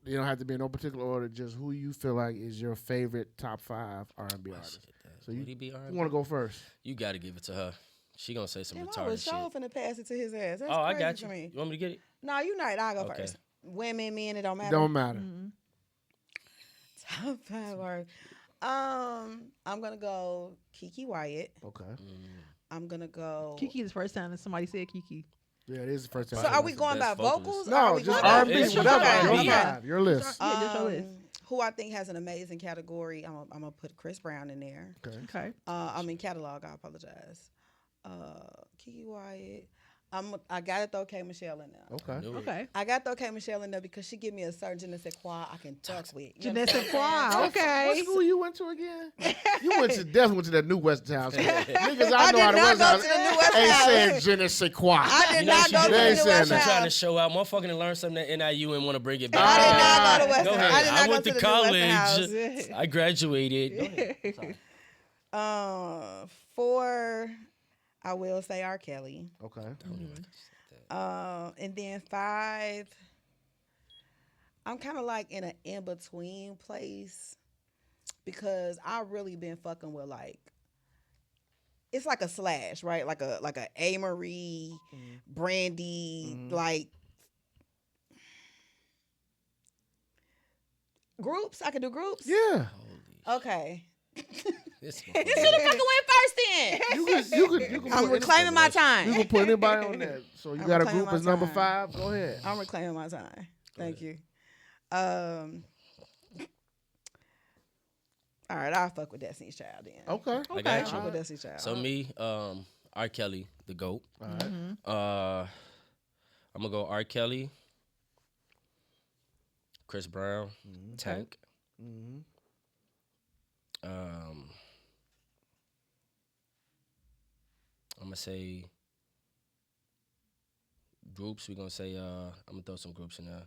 You don't have to be in no particular order. Just who you feel like is your favorite top 5 R&B artist. So Would he be you R&B? want to go first? You got to give it to her. She gonna say some Damn, I retarded was shit. sure finna pass it to his ass. That's Oh, I crazy got to you. me. You want me to get it? No, you not. I'll go Okay. first. Women, men, it don't matter. Don't matter. Top 5 are. I'm gonna go Kiki Wyatt. Okay. I'm gonna go. Kiki is the first time that somebody said Kiki. Yeah, it is the first time. So are we the going by best vocalist. vocals? or No, are we just going by- R&B, It's your whatever. R&B. Your 5, your list. Yeah, just your list. Who I think has an amazing category. I'm gonna put Chris Brown in there. Okay. Okay. I mean catalog. I apologize. Kiki Wyatt. I gotta throw K Michelle in there. Okay. Knew it. Okay. I gotta throw K Michelle in there because she give me a certain je ne sais quoi I can fuck with. You know Jeanette what I'm saying? Qua. What Okay. school you went to again? You definitely went to that new Westinghouse. Niggas I I know did out of not go Westinghouse to the new ain't Westinghouse. said je ne sais quoi. I did You know not she go to did. the They new said West that. She trying to House. show out. Motherfucking to learn something at NIU and want to bring it back. I did not go to West Go House. ahead. I did not I go went to to the new West college. House. I graduated. Go ahead. Sorry. 4, I will say R. Kelly. Okay. And then 5, I'm kind of like in an in between place because I really been fucking with like it's like a slash, right? Like a A. Marie, Brandy, like groups. I can do groups. Yeah. Okay. This You should have fucking went first then. You can I'm put reclaiming my You time. can put anybody on that. So you I'm got a reclaiming group my as number time. 5. Go ahead. I'm reclaiming my time. Thank you. All right, I'll fuck with Destiny's Child then. Okay. I got Fuck you. with Destiny's Child. So me, R. Kelly, the GOAT. All right. I'm gonna go R. Kelly, Chris Brown, Tank. I'm gonna say groups. We're gonna say I'm gonna throw some groups in there.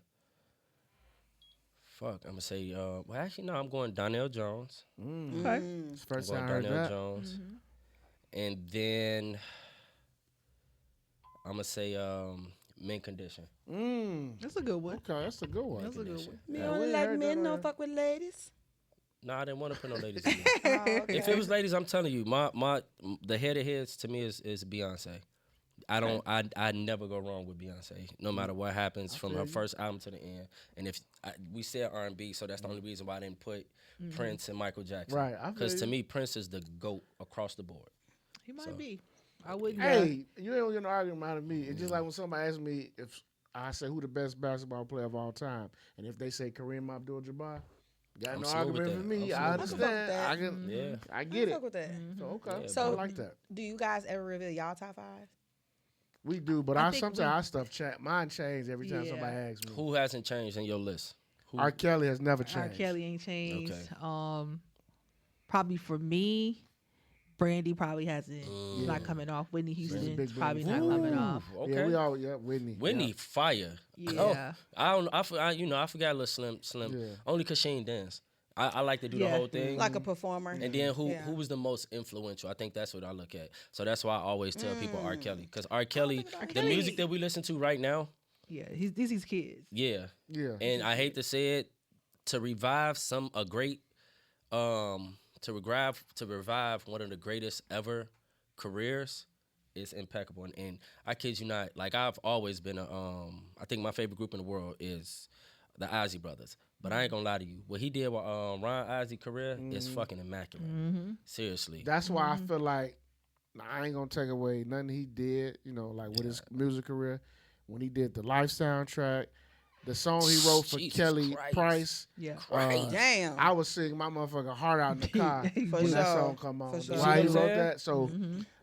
Fuck, I'm gonna say well actually no, I'm going Donnell Jones. Okay. It's the I'm first going time I heard Donnell that. Jones. And then I'm gonna say Mint Condition. That's a good one. Okay, that's a good one. That's a good one. Me Yeah, only we like heard men, that no already. fuck with ladies. No, I didn't want to put no ladies in there. Oh, okay. If it was ladies, I'm telling you, the head of heads to me is Beyonce. I never go wrong with Beyonce, no matter what happens from her first album to the end. And if we said R&B, so that's the only reason why I didn't put Prince and Michael Jackson. Right, I feel Because to you. me, Prince is the GOAT across the board. He might So. be. I wouldn't. Hey, you ain't gonna argue out of me. It's just like when somebody asks me if I say who the best basketball player of all time, and if they say Kareem Abdul-Jabbar, got I'm no smooth argument with for that. me. I'm I smooth with understand. that. I can. Yeah. I get Fuck it. with that. So okay, Yeah, So- I like that. Do you guys ever reveal y'all top 5? We do, but I I think sometimes our stuff mine change every time Yeah. somebody asks me. Who hasn't changed in your list? Who? R. Kelly has never R. changed. Kelly ain't changed. Okay. Probably for me, Brandy probably hasn't. Not coming off. Whitney Houston big probably Brandy. not coming off. Okay. Yeah, we all Whitney. Whitney, Yeah. fire. Yeah. I don't. I forgot a little slim. Yeah. Only cause she ain't dance. I like to do the Yeah. whole thing. Like a performer. And then who Yeah. was the most influential? I think that's what I look at. So that's why I always tell people R. Kelly. Because R. Kelly, R. the Kelly. music that we listen to right now, Yeah. These his kids. yeah. Yeah. And I hate to say it, to revive to revive one of the greatest ever careers is impeccable. And I kid you not, like I've always been I think my favorite group in the world is the Ozzy Brothers. But I ain't gonna lie to you. What he did with Ron Ozzy career is fucking immaculate. Seriously. That's why I feel like I ain't gonna take away nothing he did. You know, like with his music career, when he did the Life soundtrack, the song he wrote for Jesus Kelly Christ. Price. Yeah. Damn. I was singing my motherfucking heart out in the car For when that sure. song come on. For sure. Why he See what I'm wrote saying? that? So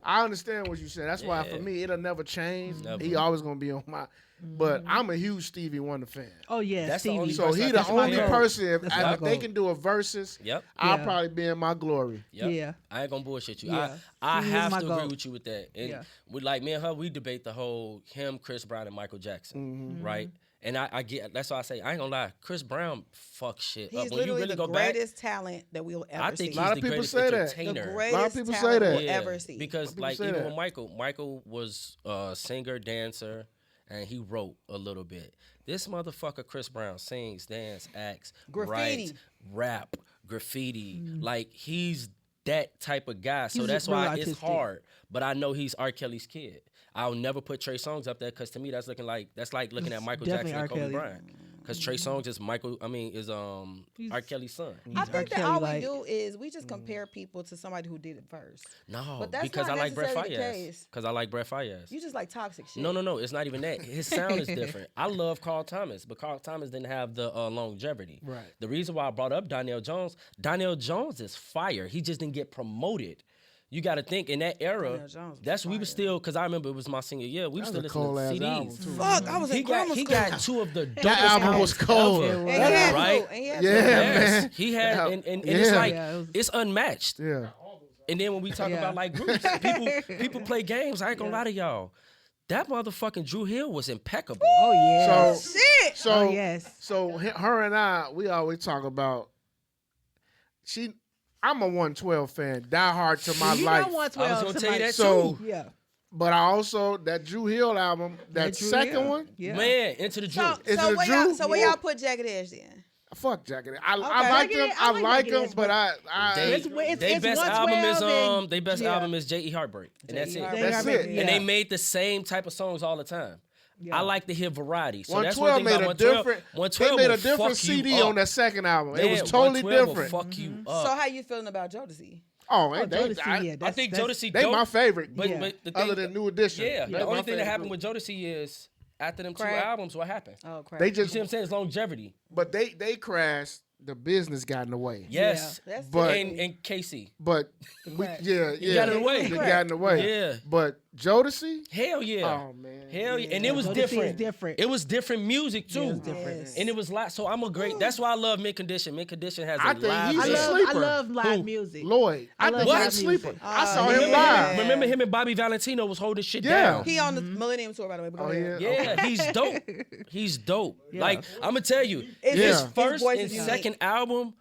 I understand what you said. That's why for Yeah. me it'll never change. Never. He always gonna be on my. But I'm a huge Stevie Wonder fan. Oh yeah. That's the Stevie. only So person he I the think only about. person. If That's my they goal. can do a versus, Yep. I'll Yeah. probably be in my glory. Yep. Yeah. I ain't gonna bullshit you. Yeah. I He is have my to agree goat. with you with that. And Yeah. we like me and her, we debate the whole him, Chris Brown, and Michael Jackson, right? And I get that's why I say I ain't gonna lie. Chris Brown fuck shit He's up. When you literally really the go back, greatest talent that we'll ever I think see. he's Lot of the people greatest say that. entertainer. The A greatest lot of people say talent that. we'll ever see. Because People like say even that. with Michael was a singer, dancer, and he wrote a little bit. This motherfucker Chris Brown sings, dance, acts, Graffiti. writes, rap, graffiti. Like he's that type of guy. So He's that's real why artistic. it's hard. But I know he's R. Kelly's kid. I'll never put Trey Songz up there because to me that's looking at Michael Definitely Jackson and R. Kobe Kelly. Bryant. Because Trey Songz is R. Kelly's son. I R. think that Kelly, all we like- do is we just compare people to somebody who did it first. No, But that's because not I like Brett necessarily the Fayez. case. Because I like Brett Fayez. You just like toxic shit. No, it's not even that. His sound is different. I love Carl Thomas, but Carl Thomas didn't have the longevity. Right. The reason why I brought up Donnell Jones is fire. He just didn't get promoted. You got to think in that era. Donnell Jones was That's we fire. was still because I remember it was my senior year. We was That still was a listening to cold-ass CDs. album, too. Fuck, I was He in grammar got school. two of the dopest That album was cold. ever. And he had Right? and he had Yeah, Yes, man. he had, and Yeah. it's like Yeah, it was- it's unmatched. Yeah. And then when we talk Yeah. about like groups, people play games. I ain't gonna lie to y'all. That motherfucking Drew Hill was impeccable. Oh yeah. So shit. so Oh, yes. so her and I, we always talk about. I'm a 112 fan, die hard to my You life. don't want 12 I was gonna tell you that So- too. Yeah. But I also that Drew Hill album, that Drew second Hill. one, Yeah. Man, Into the Drew. So, Is so it a where Drew? y'all, so where Yeah. y'all put Jagged Edge then? fuck Jacket. I Okay. like them. Jagged Edge, I I like like them, Jagged but Edge, I They it's best 112 album is they best yeah. album is J.E. Heartbreak, and that's it. Heartbreak. That's it. Yeah. And they made the same type of songs all the time. Yeah. I like to hear variety. So that's one 112 thing made about a 112. different. 112 They made a will different fuck you CD up. on that second album. It was Man, totally 112 will different. Fuck you up. So how you feeling about Jodeci? Oh, Oh, man, Jodeci, I yeah, I think Jodeci they dope. my favorite. But, Yeah. but the thing, Other than New Edition. yeah, They the my only thing that favorite happened group. with Jodeci is after them Crack. 2 albums, what happened? Oh crap. They You just see what I'm saying? It's longevity. but they crashed. The business got in the way. Yes. That's But- And Casey. But we, yeah, got in the way. They got in the way. Yeah. But Jodeci, Hell yeah. oh man, Hell yeah. And it was Jodeci is different. different. It was different music too. Yeah, it was different. Yes. And it was like so I'm a great that's why I love Mint Condition. Mint Condition has a I think live he's I a love, sleeper. I love live Who? music. Lloyd. I love think live he's a music. sleeper. I saw yeah. him live. Remember him and Bobby Valentino was holding shit Yeah. down. He on the Millennium Tour, by the way. But go Oh, ahead. yeah? Yeah, he's dope. He's dope. Yeah. Like I'm gonna tell you, It's Yeah. his his first voice and is unique. second album,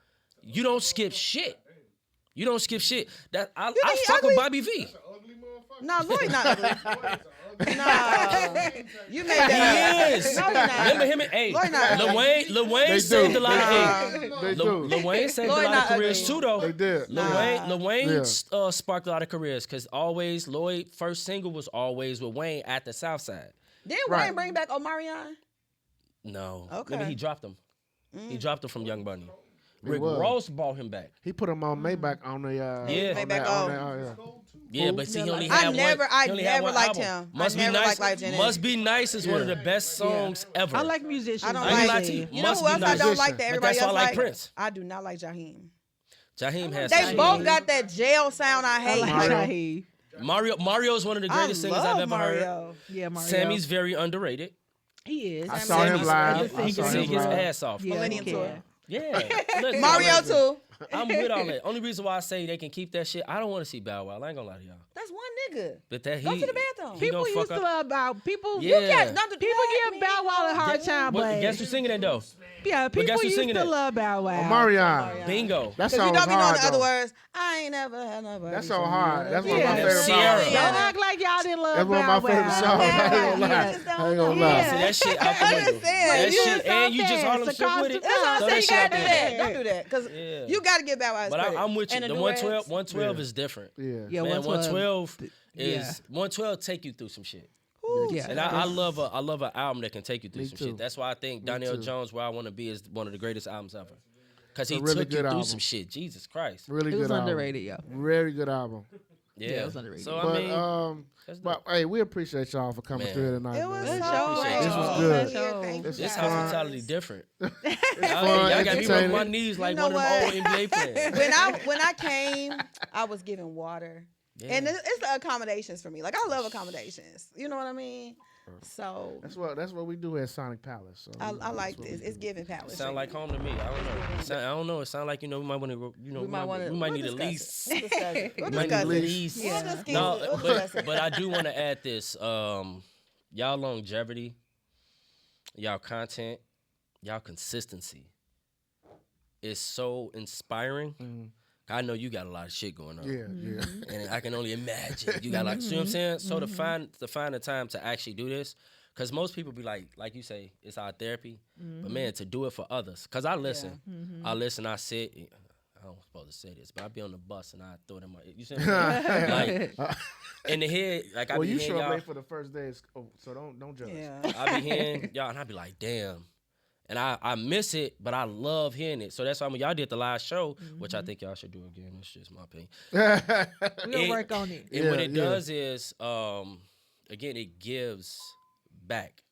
you don't skip shit. You don't skip shit. That I think he fuck with ugly? Bobby V. Ugly motherfucker. No, Lloyd not ugly. Boy, it's a ugly Nah, you made that He up. is. No, you're not. Remember him? Hey, Lloyd not ugly. Lil Wayne They saved do. a lot of. They Hey, do. Lil Wayne saved a Lloyd lot of not careers ugly. too, though. They did. Lil Wayne Yeah. sparked a lot of careers because always Lloyd first single was always with Wayne at the South Side. Didn't Right. Wayne bring back Omarion? No, Okay. remember he dropped him. He dropped him from Young Bunny. Rick was. Ross bought him back. He put him on Maybach on the Yeah. on Maybach, that, oh. on that, oh, Yeah, but see, he only I had never- one. I he only had never one liked album. him. Must I be never nice. liked Life Jennings. Must be nice is one of the best songs ever. I like musicians. I don't I ain't like. lie to you. You know Must who be else I nice. don't like that But everybody that's why I else like like? Prince. I do not like Jaheim. Jaheim has. They Jaheim. both got that jail sound I I hate. like Mario. Shaheed. Mario is one of the I greatest singers I've love ever heard. Mario. Yeah, Mario. Sammy's very underrated. He is. I saw him Sammy's- live. He I can saw sing him his live. ass off. Yeah, Millennium he Tour. can. Yeah. Look, Mario too. I'm with all that. Only reason why I say they can keep that shit, I don't want to see Bow Wow. I ain't gonna lie to y'all. That's one nigga. But that Go he to the bathroom. he People don't used fuck to up. love about people. Yeah. You get, Not the people black give Bow Wow a hard time, But but guess who's singing that though? yeah, guess people who's used singing to that? love Bow Wow. Omarion. Bingo. That Because you song don't be knowing hard the other though. words. I ain't never had nobody. That song hard. That's one of my Yeah. favorite Sierra. songs. Don't act like y'all didn't love That's one of Bow my favorite Wow. songs. I ain't gonna lie. Yeah. I ain't gonna Yeah. lie. See that shit out the I window. understand. That You shit, and you just Harlem shook with it. That's what I'm Throw saying. You that shit gotta out do there. that. Don't do that. Because Yeah. you got to get Bow Wow his But credit. I'm with you. And The duets. 112 Yeah. is different. Yeah. Yeah, Man, 112. 112 is 112 take you through some shit. Yeah. And I love an album that can take you through Me some too. shit. That's why I think Donnell too. Jones, Where I Want to Be, is one of the greatest albums ever. Because he a really took you good through album. some shit. Jesus Christ. Really It good was album. underrated, yo. Very good album. Yeah, it was underrated. So I But mean, but hey, we appreciate y'all for coming Man. through here tonight. It was man. so show. great. This was Oh, good. yeah, thank This you was this guys. hospitality different. fun, Y'all got me rubbing my entertaining. knees like know one of them what? old NBA players. When I came, I was given water. Yeah. And it's the accommodations for me. Like I love accommodations. You know what I mean? So That's what we do at Sonic Palace. So I that's like what this. we It's do. giving palace. Sound like home to me. I don't know. I don't know. It sound like we might want to. we might want to. We might need at least. We'll discuss it. We'll We might need discuss at it. least. We'll discuss it. No, We'll discuss it. but I do want to add this. Y'all longevity, y'all content, y'all consistency is so inspiring. I know you got a lot of shit going on. Yeah, yeah. And I can only imagine you got like, see what I'm saying? So to find the time to actually do this, because most people be like you say, it's our therapy, but man, to do it for others. Because I listen, I sit. I don't supposed to say this, but I be on the bus and I throw it in my. You see what I'm saying? Like in the head, like I Well, be you hearing show up y'all. late for the first day, so don't judge. Yeah. I be hearing y'all, and I be like, damn. And I miss it, but I love hearing it. So that's why when y'all did the live show, which I think y'all should do again. That's just my opinion. We'll It- work on it. And what it Yeah, yeah. does is, again, it gives back.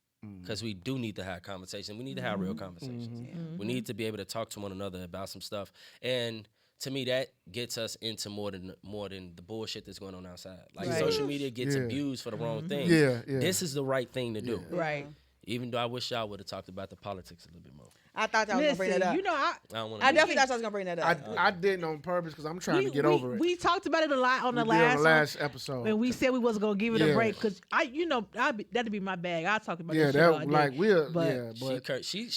Because we do need to have conversation. We need to have real conversations. We need to be able to talk to one another about some stuff. And to me, that gets us into more than the bullshit that's going on outside. Like Right. social media gets Yeah. abused for the wrong things. Yeah, yeah. This is the right thing to do. Right. Even though I wish y'all would have talked about the politics a little bit more. I thought y'all was gonna bring that Listen, up. you know, I don't want I to. definitely thought y'all was gonna bring that up. I didn't on purpose because I'm trying to get over it. We talked about it a lot on We the did on last the one, last episode. and we said we wasn't gonna give it Yeah. a break because that'd be my bag. I'll talk about yeah, this shit all that day. like we're But- yeah, but She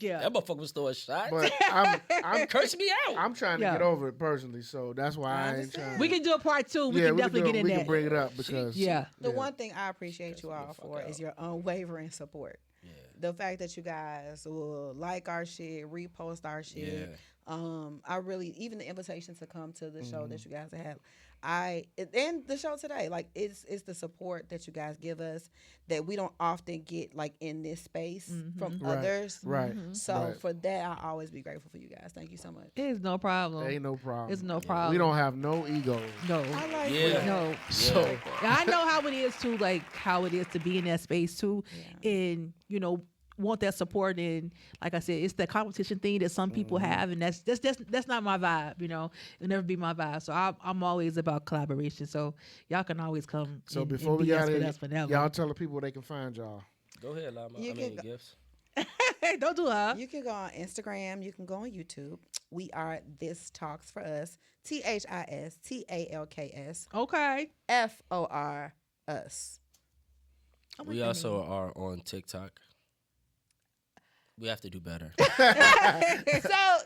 yeah. that motherfucker was throwing shots. but I'm Curse me out. I'm trying to Yeah. get over it personally, so that's why I ain't understand. trying. We can do a part two. We yeah, can definitely get in we that. can bring it up because Yeah. The one thing I appreciate you all for is your unwavering support. The fact that you guys will like our shit, repost our shit. I really, even the invitation to come to the show that you guys have, and the show today, like it's the support that you guys give us that we don't often get like in this space from Right, others. right. So right. for that, I'll always be grateful for you guys. Thank you so much. It's no problem. Ain't no problem. It's no problem. We don't have no egos. No. I like Yeah. that. No. So And I know how it is too, like how it is to be in that space too, and want that support. And like I said, it's the competition thing that some people have, and that's not my vibe. It'll never be my vibe. So I'm always about collaboration. So y'all can always come. so and, before and we BS got with it, us whenever. y'all tell the people where they can find y'all. Go ahead, Lama. You I mean, can go- gifts. Hey, don't do her. You can go on Instagram. You can go on YouTube. We are This Talks for Us. ThisTalks Okay. FOR us. We also are on TikTok. We have to do better. So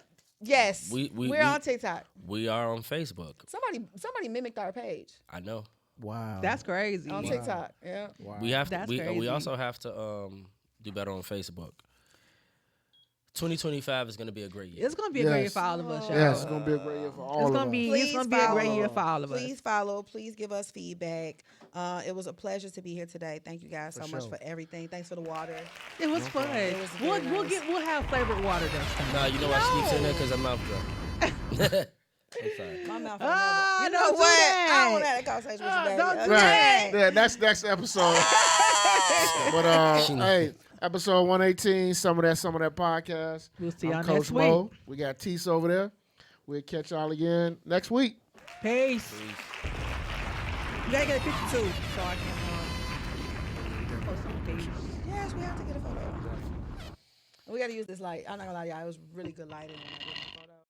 yes, We we're on TikTok. We are on Facebook. Somebody mimicked our page. I know. Wow. That's crazy. On TikTok. Yeah. wow. We have to. That's We crazy. also have to do better on Facebook. 2025 is going to be a great year. It's gonna be a great year Yes. for all of us, y'all. Yes, it's gonna be a great year for all It's of gonna us. be Please it's gonna be a great follow. year for all of us. Please follow. Please give us feedback. It was a pleasure to be here today. Thank you guys so much sure. for everything. Thanks for the water. It was fun. It was very nice. We'll have flavored water next time. Nah, you know why she keeps saying that? Because her mouth dry. I'm sorry. My mouth. Ah, You know don't do what? that. I don't want to have that conversation with you, baby. don't do Right. that. Yeah, that's next episode. But hey, episode 118, some of that podcast. We'll see I'm y'all Coach next week. Mo. We got Tease over there. We'll catch y'all again next week. Peace. You gotta get a picture too, so I can post on the page. Yes, we have to get a photo. We got to use this light. I'm not gonna lie, y'all. It was really good lighting.